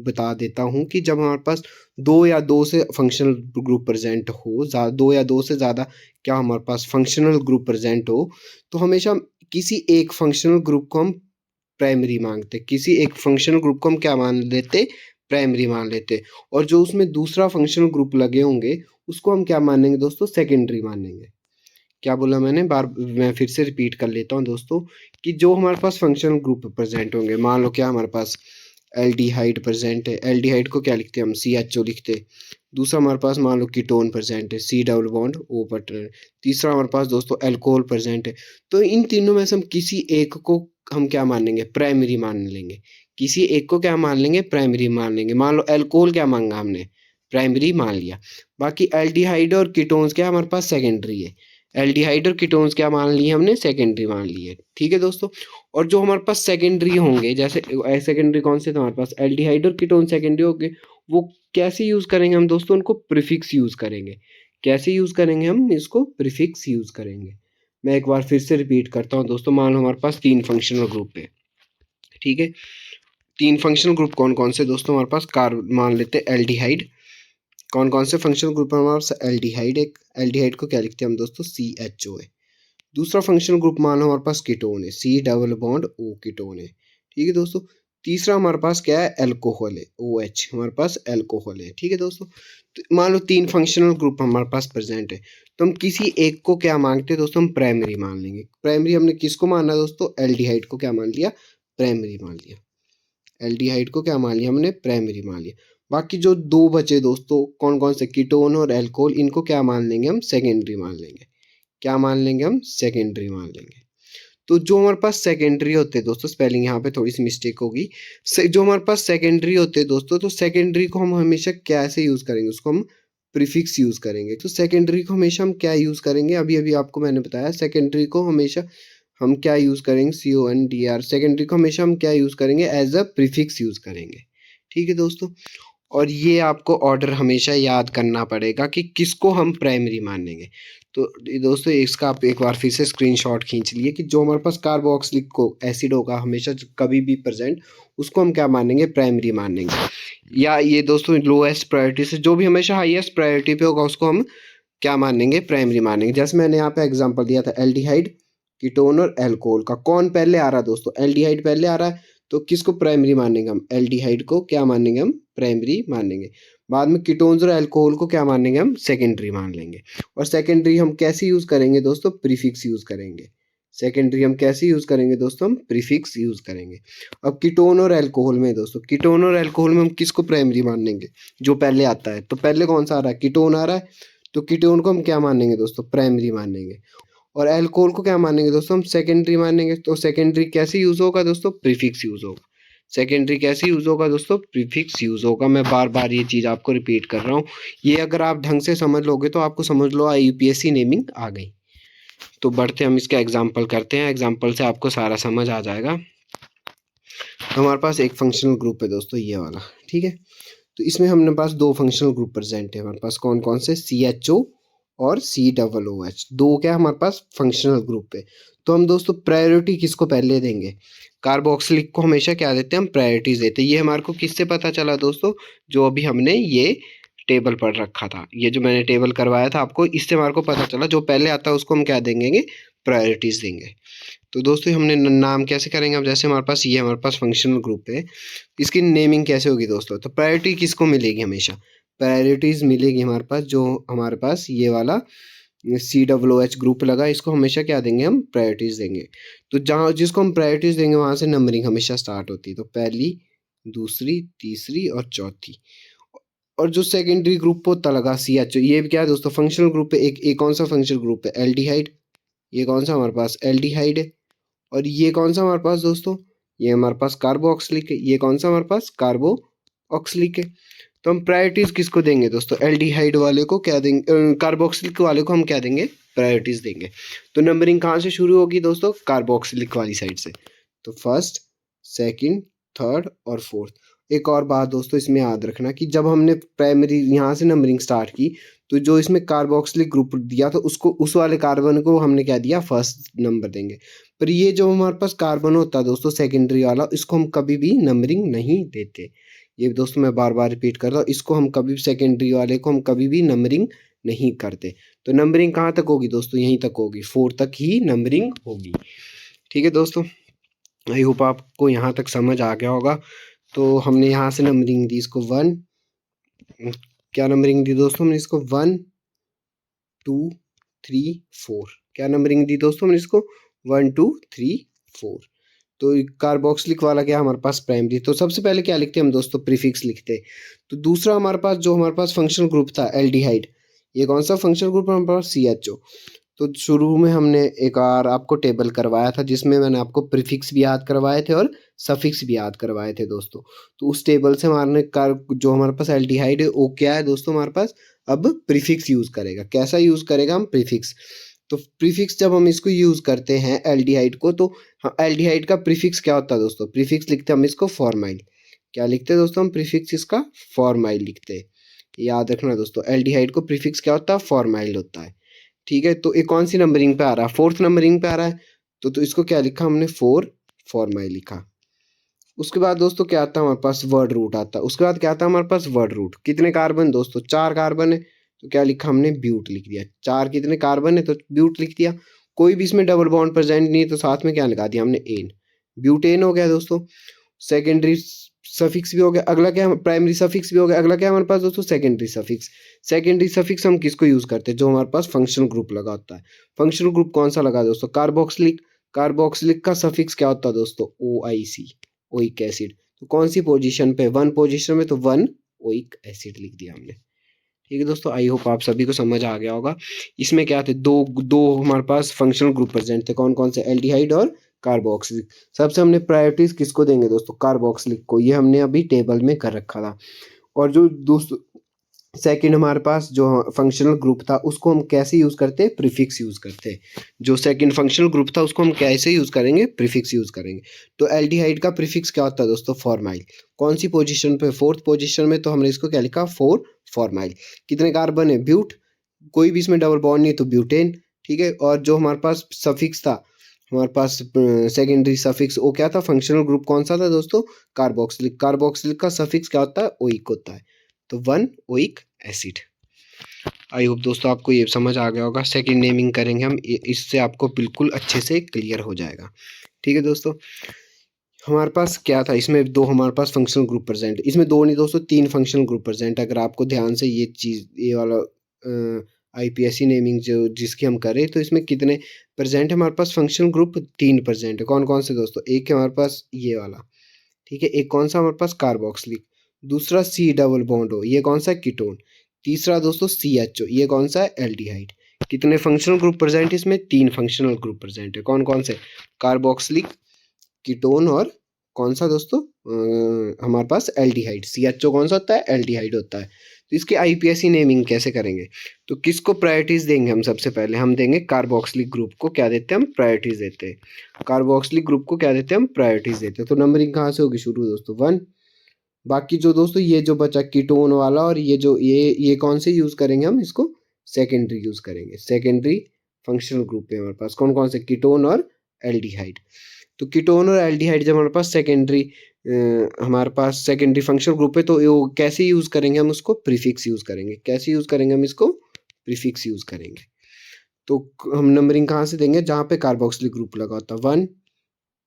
बता देता हूँ कि जब हमारे पास 2 या 2 से फंक्शनल ग्रुप प्रेजेंट हो, 2 या 2 से ज़्यादा क्या हमारे पास फंक्शनल ग्रुप प्रेजेंट हो, तो हमेशा किसी एक फंक्शनल ग्रुप को हम प्राइमरी मानते, किसी एक फंक्शनल ग्रुप को हम क्या मान लेते, प्राइमरी मान लेते, और जो उसमें दूसरा फंक्शनल ग्रुप लगे होंगे उसको हम क्या मानेंगे दोस्तों, सेकेंडरी मानेंगे। क्या बोला मैंने, मैं फिर से रिपीट कर लेता हूँ दोस्तों कि जो हमारे पास फंक्शनल ग्रुप प्रेजेंट होंगे, मान लो क्या हमारे पास एल्डिहाइड प्रेजेंट है, एल्डिहाइड को क्या लिखते हैं हम, CHO लिखते। दूसरा हमारे पास मान लो कीटोन प्रेजेंट है, C double bond O button. तीसरा हमारे पास दोस्तों अल्कोहल प्रेजेंट है। तो इन तीनों में से हम किसी एक को हम क्या मान लेंगे, प्राइमरी मान लेंगे। किसी एक को क्या मान लेंगे, प्राइमरी मान लेंगे। मान लो अल्कोहल क्या मांगा हमने, प्राइमरी मान लिया। बाकी एल्डिहाइड और कीटोन्स क्या हमारे पास सेकेंडरी है। एल्डिहाइड और कीटोन्स क्या मान लिए हमने, सेकेंडरी मान लिए। ठीक है दोस्तों, और जो हमारे पास सेकेंडरी होंगे, जैसे सेकेंडरी कौन से थे हमारे पास, एल्डिहाइड और कीटोन सेकेंडरी होंगे, वो कैसे यूज करेंगे हम दोस्तों, उनको प्रीफिक्स यूज करेंगे। कैसे यूज करेंगे हम इसको, प्रीफिक्स यूज करेंगे। मैं एक बार फिर से रिपीट करता हूँ दोस्तों, मान लो हमारे पास 3 फंक्शनल ग्रुप है। ठीक है, 3 फंक्शनल ग्रुप कौन कौन से दोस्तों हमारे पास, मान लेते हैं एल्डिहाइड। कौन कौन से फंक्शनल ग्रुप है हमारे पास, एल्डिहाइड। एक एल्डिहाइड को क्या लिखते हैं हम दोस्तों, CHO है। दूसरा फंक्शनल ग्रुप मान लो हमारे पास कीटोन है, C double bond O ketone है। ठीक है दोस्तों, तीसरा हमारे पास क्या है, अल्कोहल है, OH हमारे पास अल्कोहल है। ठीक है दोस्तों, तो मान लो 3 फंक्शनल ग्रुप हमारे पास प्रेजेंट है, तो हम किसी एक को क्या मांगते हैं दोस्तों, हम प्राइमरी मान लेंगे। प्राइमरी हमने किसको माना दोस्तों, एल्डिहाइड को क्या मान लिया, प्राइमरी मान लिया। एल्डिहाइड को क्या मान लिया हमने, प्राइमरी मान लिया। बाकी जो 2 बचे दोस्तों, कौन कौन से, कीटोन और अल्कोहल, इनको क्या मान लेंगे हम, सेकेंडरी मान लेंगे। क्या मान लेंगे हम, सेकेंडरी मान लेंगे। तो जो हमारे पास सेकेंडरी होते हैं दोस्तों, स्पेलिंग यहाँ पे थोड़ी सी मिस्टेक होगी, जो हमारे पास सेकेंडरी होते हैं दोस्तों, तो सेकेंडरी को हम हमेशा कैसे यूज करेंगे, उसको हम प्रीफिक्स यूज करेंगे। तो सेकेंडरी को हमेशा हम क्या यूज करेंगे, अभी अभी आपको मैंने बताया, सेकेंडरी को हमेशा हम क्या यूज करेंगे, CONDR, सेकेंडरी को हमेशा हम क्या यूज करेंगे, एज अ प्रीफिक्स यूज करेंगे। ठीक है दोस्तों, और ये आपको ऑर्डर हमेशा याद करना पड़ेगा कि किसको हम प्राइमरी मानेंगे। तो दोस्तों इसका आप एक बार फिर से स्क्रीनशॉट खींच लिए कि जो हमारे पास कार्बोक्सिलिक को एसिड होगा हमेशा कभी भी प्रेजेंट, उसको हम क्या मानेंगे, प्राइमरी मानेंगे। या ये दोस्तों लोएस्ट प्रायोरिटी से जो भी हमेशा हाईएस्ट प्रायोरिटी पे होगा उसको हम क्या मानेंगे, प्राइमरी मानेंगे। जैसे मैंने यहाँ पे एग्जांपल दिया था, एल्डिहाइड, कीटोन और अल्कोहल का कौन पहले आ रहा है दोस्तों, एल्डिहाइड पहले आ रहा है, तो किसको प्राइमरी मानेंगे हम, एल्डिहाइड को क्या मानेंगे हम, प्राइमरी मानेंगे। बाद में कीटोन्स और अल्कोहल को क्या मानेंगे हम, सेकेंडरी मान लेंगे। और सेकेंडरी हम कैसे यूज करेंगे दोस्तों, प्रीफिक्स यूज करेंगे। सेकेंडरी हम कैसे यूज करेंगे दोस्तों, हम प्रीफिक्स यूज करेंगे। अब कीटोन और अल्कोहल में दोस्तों, कीटोन और अल्कोहल में हम किसको प्राइमरी मानेंगे, जो पहले आता है। तो पहले कौन सा आ रहा है, कीटोन आ रहा है, तो कीटोन को हम क्या मानेंगे दोस्तों, प्राइमरी मानेंगे। और अल्कोहल को क्या मानेंगे दोस्तों, हम सेकेंडरी मानेंगे। तो सेकेंडरी कैसे यूज होगा दोस्तों, प्रीफिक्स यूज होगा। सेकेंडरी कैसे यूज होगा दोस्तों, प्रीफिक्स यूज होगा। मैं बार बार ये चीज आपको रिपीट कर रहा हूँ, ये अगर आप ढंग से समझ लोगे तो आपको समझ लो IUPAC नेमिंग आ गई। तो बढ़ते हम इसका एग्जाम्पल करते हैं, एग्जाम्पल से आपको सारा समझ आ जाएगा। तो हमारे पास एक फंक्शनल ग्रुप है दोस्तों, ये वाला। ठीक है, तो इसमें हमारे पास 2 फंक्शनल ग्रुप प्रेजेंट है हमारे पास, कौन कौन से, CHO और COOH, दो क्या हमारे पास फंक्शनल ग्रुप है। तो हम दोस्तों प्रायोरिटी किसको पहले देंगे, कार्बोक्सिलिक को हमेशा क्या देते हैं हम, प्रायोरिटीज देते हैं। ये हमारे को किससे पता चला दोस्तों, जो अभी हमने ये टेबल पढ़ रखा था, ये जो मैंने टेबल करवाया था आपको, इससे हमारे को पता चला जो पहले आता है उसको हम क्या देंगे, प्रायोरिटीज देंगे। तो दोस्तों हमने नाम कैसे करेंगे, अब जैसे हमारे पास ये हमारे पास फंक्शनल ग्रुप है, इसकी नेमिंग कैसे होगी दोस्तों, तो प्रायोरिटी किसको मिलेगी, हमेशा प्रायोरिटीज मिलेगी हमारे पास जो हमारे पास ये वाला COOH ग्रुप लगा, इसको हमेशा क्या देंगे हम, प्रायोरिटीज देंगे। तो जहाँ जिसको हम प्रायोरिटीज देंगे वहां से नंबरिंग हमेशा स्टार्ट होती है, तो पहली, दूसरी, तीसरी और चौथी। और जो सेकेंडरी ग्रुप होता लगा CH, ये भी क्या है दोस्तों, फंक्शनल ग्रुप है। एक कौन सा फंक्शनल ग्रुप है, एल्डिहाइड। ये कौन सा हमारे पास, एल्डिहाइड है। और ये कौन सा हमारे पास दोस्तों, ये हमारे पास कार्बोक्सिलिक है। ये कौन सा हमारे पास, कार्बोक्सिलिक है। तो हम प्रायोरिटीज किसको देंगे दोस्तों, एल्डिहाइड वाले को क्या देंगे, कार्बोक्सिलिक वाले को हम क्या देंगे, प्रायोरिटीज देंगे। तो नंबरिंग कहाँ से शुरू होगी दोस्तों, कार्बोक्सिलिक वाली साइड से। तो फर्स्ट, सेकंड, थर्ड और फोर्थ। एक और बात दोस्तों इसमें याद रखना कि जब हमने प्राइमरी यहाँ से नंबरिंग स्टार्ट की, तो जो इसमें कार्बोक्सिलिक ग्रुप दिया तो उसको, उस वाले कार्बन को हमने क्या दिया, फर्स्ट नंबर देंगे। पर ये जो हमारे पास कार्बन होता है दोस्तों सेकेंडरी वाला, इसको हम कभी भी नंबरिंग नहीं देते। ये दोस्तों मैं बार बार रिपीट कर रहा हूँ, इसको हम कभी, सेकेंडरी वाले को हम कभी भी नंबरिंग नहीं करते। तो नंबरिंग कहाँ तक होगी दोस्तों, यहीं तक होगी, 4 तक ही नंबरिंग होगी। ठीक है दोस्तों, आई होप आपको यहाँ तक समझ आ गया होगा। तो हमने यहाँ से नंबरिंग दी इसको 1, क्या नंबरिंग दी दोस्तों हमने इसको 1 2 3 4, क्या नंबरिंग दी दोस्तों हमने इसको 1 2 3 4। तो कार्बोक्सिलिक वाला क्या हमारे पास प्राइमरी, तो सबसे पहले क्या लिखते हैं हम दोस्तों, प्रीफिक्स लिखते। तो दूसरा हमारे पास जो हमारे पास फंक्शनल ग्रुप था एल्डिहाइड, ये कौन सा फंक्शनल ग्रुप हमारे पास, CHO। तो शुरू में हमने एक और आपको टेबल करवाया था जिसमें मैंने आपको प्रीफिक्स भी याद करवाए थे और सफिक्स भी याद करवाए थे दोस्तों। तो उस टेबल से हमारे जो हमारे पास एल्डिहाइड है वो क्या है दोस्तों, हमारे पास अब प्रीफिक्स यूज करेगा। कैसा यूज करेगा हम, प्रीफिक्स। तो प्रीफिक्स जब हम इसको यूज करते हैं एल्डिहाइड को, तो एल्डिहाइड का प्रीफिक्स क्या होता है दोस्तों, प्रीफिक्स लिखते हैं हम इसको फॉर्माइल। क्या लिखते हैं दोस्तों हम, प्रीफिक्स इसका फॉर्माइल लिखते हैं। याद रखना दोस्तों, एल्डिहाइड को प्रीफिक्स क्या होता है, फॉर्माइल होता है। ठीक है, तो ये कौन सी नंबरिंग पे आ रहा है, 4th नंबरिंग पे आ रहा है। तो इसको क्या लिखा हमने, 4 फॉर्माइल लिखा। उसके बाद दोस्तों क्या आता है हमारे पास, वर्ड रूट आता है। उसके बाद क्या आता है हमारे पास, वर्ड रूट। कितने कार्बन दोस्तों, 4 कार्बन है, तो क्या लिखा हमने, ब्यूट लिख दिया। 4 कितने कार्बन है तो ब्यूट लिख दिया। कोई भी इसमें डबल बॉन्ड प्रेजेंट नहीं है तो साथ में क्या लगा दिया हमने, एन, ब्यूटेन हो गया दोस्तों। सेकेंडरी सफिक्स भी हो गया, अगला क्या, प्राइमरी सफिक्स भी हो गया, अगला क्या हमारे पास दोस्तों, सेकेंडरी सफिक्स। सेकेंडरी सफिक्स हम किसको यूज करते हैं, जो हमारे पास फंक्शनल ग्रुप लगा होता है। फंक्शनल ग्रुप कौन सा लगा दोस्तों, कार्बोक्सिलिक। कार्बोक्सिलिक का सफिक्स क्या होता है दोस्तों, OIC, ओइक एसिड। तो कौन सी पोजीशन पे, 1 पोजीशन में, तो 1 ओइक एसिड लिख दिया हमने। ठीक है दोस्तों, आई होप आप सभी को समझ आ गया होगा। इसमें क्या थे, दो दो हमारे पास फंक्शनल ग्रुप प्रेजेंट थे, कौन कौन से, एल्डिहाइड और कार्बोक्सिलिक। सबसे हमने प्रायोरिटीज किसको देंगे दोस्तों, कार्बोक्सिलिक को, ये हमने अभी टेबल में कर रखा था। और जो दोस्तों सेकंड हमारे पास जो फंक्शनल ग्रुप था उसको हम कैसे यूज करते हैं, प्रीफिक्स यूज करते हैं। जो सेकंड फंक्शनल ग्रुप था उसको हम कैसे यूज करेंगे, प्रीफिक्स यूज करेंगे। तो एल्डिहाइड का प्रीफिक्स क्या होता है दोस्तों, फॉर्माइल। कौन सी पोजीशन पे, 4th पोजीशन में, तो हमने इसको क्या लिखा, 4 फॉर्माइल। कितने कार्बन है, ब्यूट, कोई भी इसमें डबल बॉन्ड नहीं तो ब्यूटेन। ठीक है, और जो हमारे पास सफिक्स था, हमारे पास सेकेंडरी सफिक्स, वो क्या था, फंक्शनल ग्रुप कौन सा था दोस्तों, कार्बोक्सिलिक। कार्बोक्सिलिक का सफिक्स क्या होता है, ओइक होता है, तो 1 ओइक एसिड। आई होप दोस्तों आपको ये समझ आ गया होगा। सेकंड नेमिंग करेंगे हम, इससे आपको बिल्कुल अच्छे से क्लियर हो जाएगा। ठीक है दोस्तों, हमारे पास क्या था, इसमें दो हमारे पास फंक्शनल ग्रुप प्रेजेंट, इसमें दो नहीं दोस्तों 3 फंक्शनल ग्रुप प्रेजेंट। अगर आपको ध्यान से ये चीज़, ये वाला IPSC नेमिंग जो जिसकी हम करें, तो इसमें कितने प्रेजेंट है हमारे पास, फंक्शनल ग्रुप 3 प्रेजेंट है। कौन कौन से दोस्तों, एक है हमारे पास ये वाला, ठीक है, एक कौन सा हमारे पास, कार्बोक्सिलिक। दूसरा C डबल बॉन्ड हो, ये कौन सा, कीटोन। तीसरा दोस्तों CHO, ये कौन सा है, एल्डिहाइड। कितने फंक्शनल ग्रुप प्रेजेंट, इसमें 3 फंक्शनल ग्रुप प्रेजेंट है। कौन कौन से, कार्बोक्सिलिक, कीटोन और कौन सा दोस्तों, हमारे पास एल्डिहाइड। CHO कौन सा होता है, एल्डिहाइड होता है। तो इसकी IPSC नेमिंग कैसे करेंगे, तो किसको प्रायोरिटीज देंगे हम, सबसे पहले हम देंगे कार्बोक्सिलिक ग्रुप को, क्या देते हैं हम, प्रायोरिटीज देते हैं। कार्बोक्सिलिक ग्रुप को क्या देते हैं हम, प्रायोरिटीज देते हैं। तो नंबरिंग कहाँ से होगी शुरू दोस्तों, 1। बाकी जो दोस्तों ये जो बचा कीटोन वाला और ये जो ये कौन से यूज करेंगे हम इसको, सेकेंडरी यूज़ करेंगे। सेकेंडरी फंक्शनल ग्रुप है हमारे पास कौन कौन से, कीटोन और एल्डिहाइड। तो कीटोन और एल्डिहाइड जब हमारे पास सेकेंडरी फंक्शनल ग्रुप है तो वो कैसे यूज़ करेंगे हम उसको, प्रीफिक्स यूज़ करेंगे। कैसे यूज़ करेंगे हम इसको, प्रीफिक्स यूज़ करेंगे। तो हम नंबरिंग कहाँ से देंगे, जहाँ पे कार्बोक्सिलिक ग्रुप लगा होता है, 1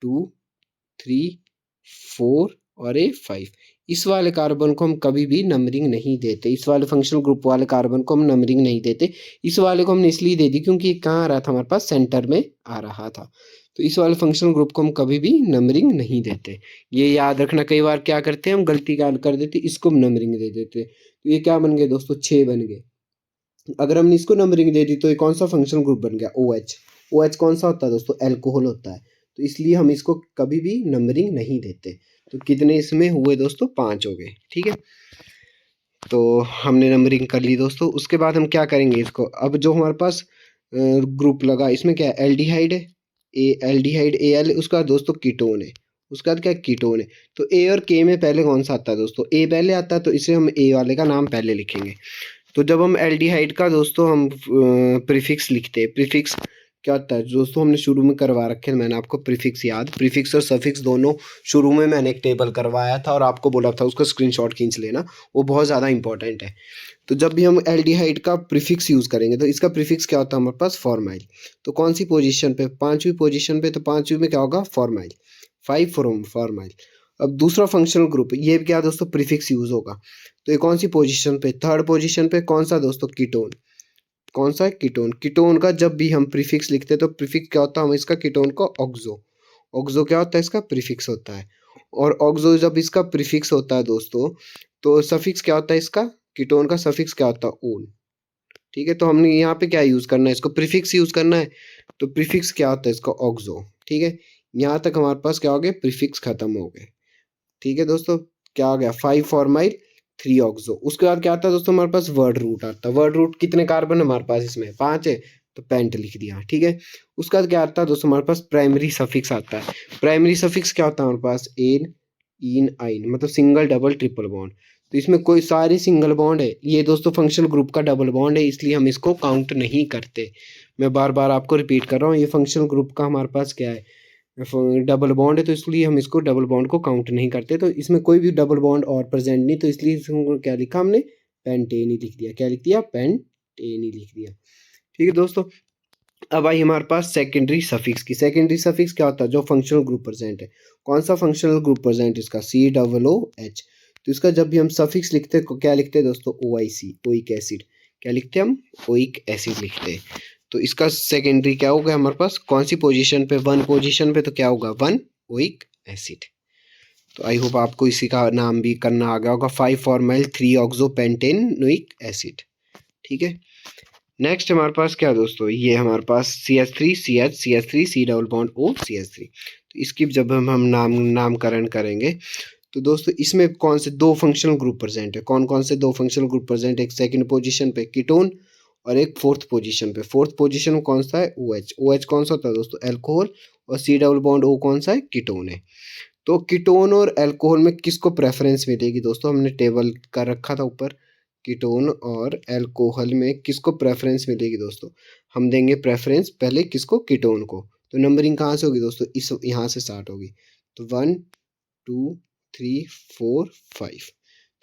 2 3 4 और 5। इस वाले कार्बन को हम कभी भी नंबरिंग नहीं देते, इस वाले फंक्शनल ग्रुप वाले कार्बन को हम नंबरिंग नहीं देते। इस वाले को हमने इसलिए दे दी क्योंकि ये कहाँ आ रहा था, हमारे पास सेंटर में आ रहा था। तो इस वाले फंक्शनल ग्रुप को हम कभी भी नंबरिंग नहीं देते, ये याद रखना। कई बार क्या करते हैं हम, गलती क्या कर देते, इसको हम नंबरिंग दे देते। तो ये क्या बन गए दोस्तों, 6 बन गए। अगर हमने इसको नंबरिंग दे दी तो ये कौन सा फंक्शनल ग्रुप बन गया, OH। OH कौन सा होता है दोस्तों, एल्कोहल होता है। तो इसलिए हम इसको कभी भी नंबरिंग नहीं देते। तो कितने इसमें हुए दोस्तों, 5 हो गए, ठीक है। तो हमने नंबरिंग कर ली दोस्तों। उसके बाद हम क्या करेंगे इसको, अब जो हमारे पास ग्रुप लगा इसमें क्या है, एल्डिहाइड है, एल्डिहाइड Al, उसका दोस्तों कीटोन है। उसके बाद क्या कीटोन है। तो ए और के में पहले कौन सा आता है दोस्तों, ए पहले आता है, तो इसे हम ए वाले का नाम पहले लिखेंगे। तो जब हम एल्डिहाइड का दोस्तों हम प्रीफिक्स लिखते हैं, प्रीफिक्स क्या होता है दोस्तों, हमने शुरू में करवा रखे हैं, मैंने आपको प्रीफिक्स याद, प्रीफिक्स और सफिक्स दोनों शुरू में मैंने एक टेबल करवाया था और आपको बोला था उसका स्क्रीनशॉट खींच लेना, वो बहुत ज़्यादा इंपॉर्टेंट है। तो जब भी हम एल्डिहाइड का प्रीफिक्स यूज़ करेंगे तो इसका प्रीफिक्स क्या होता है हमारे पास, फॉर्माइल। तो कौन सी पोजीशन पे, 5वीं पोजीशन पे, तो 5वीं में क्या होगा, फॉर्माइल, 5 फ्रॉम फॉर्माइल। अब दूसरा फंक्शनल ग्रुप, ये क्या दोस्तों प्रीफिक्स यूज़ होगा। तो ये कौन सी पोजीशन पे, 3rd पोजीशन पे, कौन सा दोस्तों, कीटोन। कौन सा है, कीटोन। कीटोन का जब भी हम प्रीफिक्स लिखते हैं तो प्रीफिक्स क्या होता है, हम इसका कीटोन का ऑक्सो। ऑक्सो क्या होता है, इसका प्रीफिक्स होता है। और ऑक्सो जब इसका प्रीफिक्स होता है दोस्तों, तो सफिक्स क्या होता है इसका, कीटोन का सफिक्स क्या होता है, ओन। ठीक है, तो हमने यहाँ पे क्या यूज़ करना है, इसको प्रीफिक्स यूज़ करना है। तो प्रीफिक्स क्या होता है इसका, ऑक्सो। ठीक है, यहाँ तक हमारे पास क्या हो गया, प्रीफिक्स खत्म हो गए। ठीक है दोस्तों, क्या आ गया, 5 फॉर्माइल 3 ऑक्सो। उसके बाद क्या आता है दोस्तों, हमारे पास वर्ड रूट आता है। वर्ड रूट कितने कार्बन है हमारे पास, इसमें 5 है, तो पेंट लिख दिया। ठीक है, उसके बाद क्या आता है दोस्तों, हमारे पास प्राइमरी सफिक्स आता है। प्राइमरी सफिक्स क्या होता है हमारे पास, एन इन आइन, मतलब सिंगल डबल ट्रिपल बॉन्ड। तो इसमें कोई सारी सिंगल बॉन्ड है, ये दोस्तों फंक्शनल ग्रुप का डबल बॉन्ड है, इसलिए हम इसको काउंट नहीं करते। मैं बार बार आपको रिपीट कर रहा हूँ, ये फंक्शनल ग्रुप का हमारे पास क्या है, डबल बॉन्ड है, तो इसलिए हम इसको डबल बॉन्ड को काउंट नहीं करते। तो इसमें कोई भी डबल बॉन्ड और प्रेजेंट नहीं, तो इसलिए इसको क्या लिखा हमने, पेंटेन ही लिख दिया। क्या लिख दिया, पेंटेन ही लिख दिया। ठीक है दोस्तों, अब आई हमारे पास सेकेंडरी सफिक्स की। सेकेंडरी सफिक्स क्या होता है, जो फंक्शनल ग्रुप प्रेजेंट है। कौन सा फंक्शनल ग्रुप प्रेजेंट, इसका COOH। तो इसका जब भी हम सफिक्स लिखते हैं क्या लिखते हैं दोस्तों, OIC, ओइक एसिड। क्या लिखते हैं हम, ओइक एसिड लिखते हैं। तो इसका सेकेंडरी क्या होगा हमारे पास, कौन सी पोजीशन पे, 1 पोजीशन पे, तो क्या होगा, 1 ओइक एसिड। तो आई होप आपको इसी का नाम भी करना आ गया होगा, 5 फॉर्माइल 3 ऑक्सो पेंटेनोइक एसिड। ठीक है, नेक्स्ट हमारे पास क्या दोस्तों, ये हमारे पास CH3 CH CH3 C double bond O CH3। तो इसकी जब हम नामकरण करेंगे तो दोस्तों इसमें कौन से 2 फंक्शनल ग्रुप प्रेजेंट है, कौन कौन से 2 फंक्शनल ग्रुप प्रेजेंट है, एक सेकंड पोजीशन पे कीटोन और एक 4th पोजीशन पे। 4th पोजीशन में कौन सा है, OH। OH कौन सा होता है दोस्तों, एल्कोहल, और C डबल बॉन्ड O कौन सा है, कीटोन है। तो कीटोन और एल्कोहल में किसको प्रेफरेंस मिलेगी दोस्तों, हमने टेबल कर रखा था ऊपर, कीटोन और एल्कोहल में किसको प्रेफरेंस मिलेगी दोस्तों, हम देंगे प्रेफरेंस पहले किसको, कीटोन को। तो नंबरिंग कहाँ से होगी दोस्तों, इस यहाँ से स्टार्ट होगी। तो 1 2 3 4 5।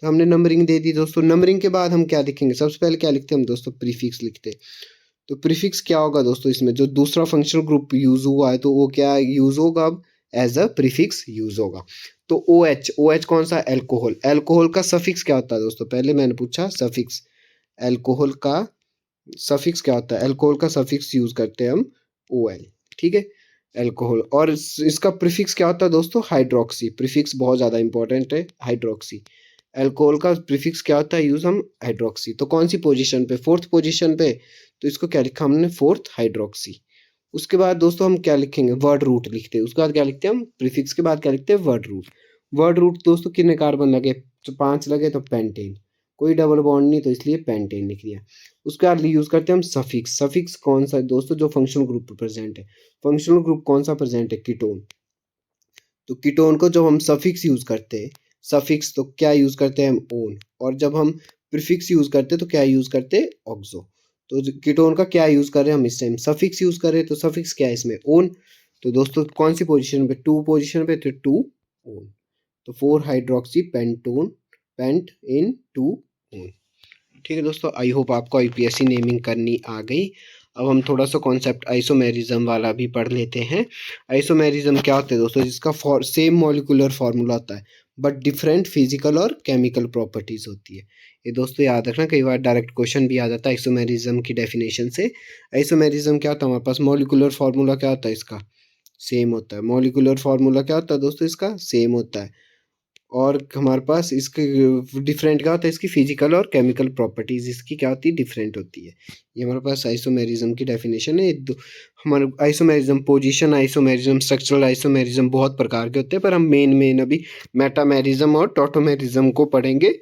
तो हमने नंबरिंग दे दी दोस्तों। नंबरिंग के बाद हम क्या लिखेंगे, सबसे पहले क्या लिखते हैं हम दोस्तों, प्रीफिक्स लिखते हैं। तो प्रीफिक्स क्या होगा दोस्तों, इसमें जो दूसरा फंक्शनल ग्रुप यूज हुआ है तो वो क्या यूज होगा, अब एज अ प्रीफिक्स यूज होगा। तो OH कौन सा, एल्कोहल। एल्कोहल का सफिक्स क्या होता है दोस्तों, पहले मैंने पूछा सफिक्स, एल्कोहल का सफिक्स क्या होता है, एल्कोहल का सफिक्स यूज करते हैं हम OL। ठीक है, एल्कोहल। और इसका प्रीफिक्स क्या होता है दोस्तों, हाइड्रोक्सी। प्रीफिक्स बहुत ज़्यादा इंपॉर्टेंट है, हाइड्रोक्सी। एल्कोहल का प्रीफिक्स क्या होता है, यूज हम हाइड्रोक्सी। तो कौन सी पोजीशन पे, 4th पोजीशन पे, तो इसको क्या लिखा हमने, 4th हाइड्रोक्सी। उसके बाद दोस्तों हम क्या लिखेंगे, वर्ड रूट लिखते हैं। उसके बाद क्या लिखते हैं हम, प्रीफिक्स के बाद क्या लिखते हैं, वर्ड रूट। वर्ड रूट दोस्तों कितने कार्बन लगे, तो 5 लगे, तो पेंटेन, कोई डबल बॉन्ड नहीं, तो इसलिए पेंटेन लिख दिया। उसके बाद यूज करते हैं हम सफिक्स। सफिक्स कौन सा है दोस्तों, जो फंक्शनल ग्रुप पर प्रेजेंट है। फंक्शनल ग्रुप कौन सा प्रेजेंट है, कीटोन। तो कीटोन को जब हम सफिक्स यूज करते हैं, सफिक्स तो क्या यूज करते हैं हम, ओन। और जब हम प्रीफिक्स यूज करते हैं तो क्या यूज करते हैं, ऑक्सो। तो कीटोन का क्या यूज़ कर रहे हैं हम इस टाइम, सफिक्स यूज़ कर रहे हैं। तो सफिक्स क्या है इसमें, ओन। तो दोस्तों कौन सी पोजीशन पे, 2 पोजीशन पे, तो 2 ओन। तो 4 hydroxy pentanone, pentan 2 one. ठीक है दोस्तों, आई होप आपको आईपीएससी नेमिंग करनी आ गई। अब हम थोड़ा सा कॉन्सेप्ट आइसोमेरिज्म वाला भी पढ़ लेते हैं। आइसोमेरिज्म क्या होता है दोस्तों, जिसका सेम मॉलिक्यूलर फार्मूला होता है बट डिफरेंट फिजिकल और केमिकल प्रॉपर्टीज होती है। ये दोस्तों याद रखना, कई बार डायरेक्ट क्वेश्चन भी आ जाता है आइसोमेरिज्म की डेफिनेशन से। आइसोमेरिज्म क्या होता है, हमारे पास मॉलिक्यूलर फार्मूला क्या होता है इसका, सेम होता है। मॉलिक्यूलर फार्मूला क्या होता है दोस्तों, इसका सेम होता है। और हमारे पास इसके डिफरेंट क्या होता है, इसकी फिजिकल और केमिकल प्रॉपर्टीज इसकी क्या होती है, डिफरेंट होती है। ये हमारे पास आइसोमेरिज्म की डेफिनेशन है। हमारे isomerism, position isomerism, structural isomerism बहुत प्रकार के होते हैं, पर हम मेन अभी मेटामेरिज्म और टॉटोमेरिज्म को पढ़ेंगे।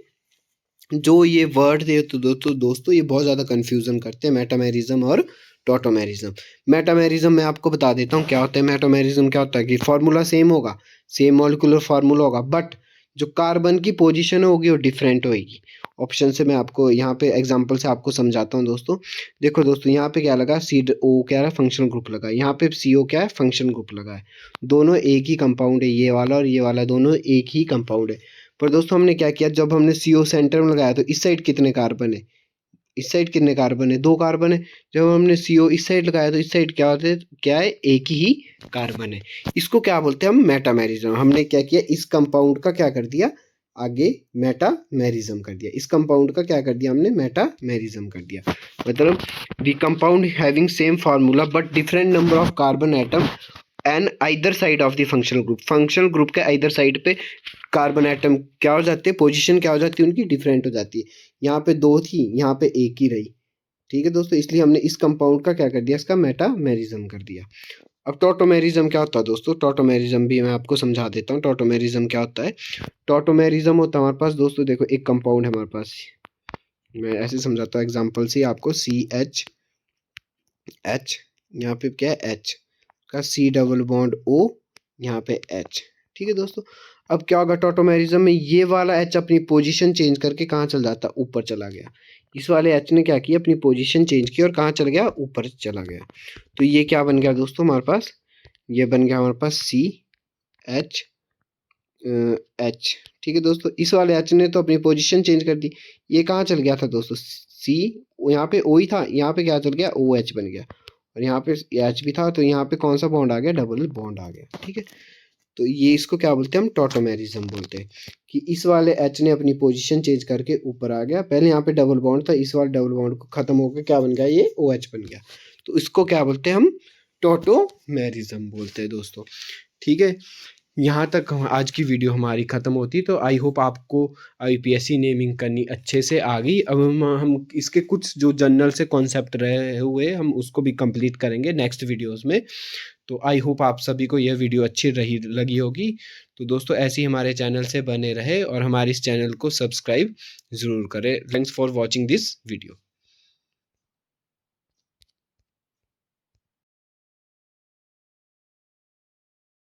जो ये वर्ड है तो दोस्तों ये बहुत ज़्यादा कन्फ्यूज़न करते हैं, मेटामेरिज्म और टॉटोमेरिज्म। मेटामेरिज्म मैं आपको बता देता हूँ क्या होता है। मेटामेरिज्म क्या होता है कि फार्मूला सेम होगा, सेम मॉलिक्यूलर फार्मूला होगा, बट जो कार्बन की पोजीशन होगी वो डिफरेंट होगी। ऑप्शन से मैं आपको यहाँ पे एग्जांपल से आपको समझाता हूँ दोस्तों। देखो दोस्तों, यहाँ पे क्या लगा, सी ओ क्या है, फंक्शनल ग्रुप लगा। यहाँ पे सी ओ क्या है, फंक्शनल ग्रुप लगा है। दोनों एक ही कंपाउंड है, ये वाला और ये वाला दोनों एक ही कंपाउंड है। पर दोस्तों हमने क्या किया, जब हमने सी ओ सेंटर में लगाया तो इस साइड कितने कार्बन है, इस साइड कितने कार्बन है, 2 कार्बन है। जब हमने CO इस साइड लगाया तो इस साइड क्या होते हैं, क्या है, एक ही कार्बन है। इसको क्या बोलते हैं हम, मेटामेरिज्म। हमने क्या किया, इस कंपाउंड का क्या कर दिया, आगे मेटामेरिज्म कर दिया। इस कंपाउंड का क्या कर दिया हमने, मेटामेरिज्म कर दिया। मतलब the compound having same formula but different number of carbon atom and either side of the functional group. Functional group के आइदर साइड पे कार्बन एटम क्या हो जाते हैं, पोजीशन क्या हो जाती है उनकी, डिफरेंट हो जाती है। यहाँ पे 2 थी, यहाँ पे 1 ही रही। ठीक है दोस्तों, इसलिए हमने इस कंपाउंड का क्या कर दिया, इसका मेटामेरिज्म कर दिया। अब टॉटोमेरिज्म क्या होता है दोस्तों, टॉटोमेरिज्म भी मैं आपको समझा देता हूँ। टॉटोमेरिज्म क्या होता है, टॉटोमेरिज्म होता है हमारे पास दोस्तों, देखो एक कंपाउंड है हमारे पास, मैं ऐसे समझाता हूँ एग्जाम्पल से आपको। CH, H, यहाँ पे क्या है H का C डबल बॉन्ड O, यहाँ पे H। ठीक है दोस्तों, अब क्या होगा टॉटोमेरिज्म में, ये वाला H अपनी पोजीशन चेंज करके कहाँ चल जाता, ऊपर चला गया। इस वाले H ने क्या किया, अपनी पोजीशन चेंज की और कहाँ चल गया, ऊपर चला गया। तो ये क्या बन गया दोस्तों हमारे पास, ये बन गया हमारे पास CH H। ठीक है दोस्तों, इस वाले H ने तो अपनी पोजीशन चेंज कर दी। ये कहाँ चल गया था दोस्तों, C, यहाँ पे O ही था, यहाँ पे क्या चल गया, OH बन गया। और यहाँ पे H भी था, तो यहाँ पे कौन सा बॉन्ड आ गया, डबल बॉन्ड आ गया। ठीक है, तो ये इसको क्या बोलते हैं हम, टॉटोमेरिज्म बोलते हैं कि इस वाले H ने अपनी पोजीशन चेंज करके ऊपर आ गया। पहले यहाँ पे डबल बॉन्ड था, इस वाले डबल बॉन्ड को खत्म होकर क्या बन गया, ये OH बन गया। तो इसको क्या बोलते हैं हम, टॉटोमेरिज्म बोलते हैं दोस्तों। ठीक है, यहाँ तक आज की वीडियो हमारी ख़त्म होती। तो आई होप आपको आईपीएससी नेमिंग करनी अच्छे से आ गई। अब हम इसके कुछ जो जनरल से कॉन्सेप्ट रहे हुए हम उसको भी कंप्लीट करेंगे नेक्स्ट वीडियोस में। तो आई होप आप सभी को यह वीडियो अच्छी लगी होगी। तो दोस्तों ऐसे ही हमारे चैनल से बने रहे और हमारे इस चैनल को सब्सक्राइब ज़रूर करें। Thanks for watching this video.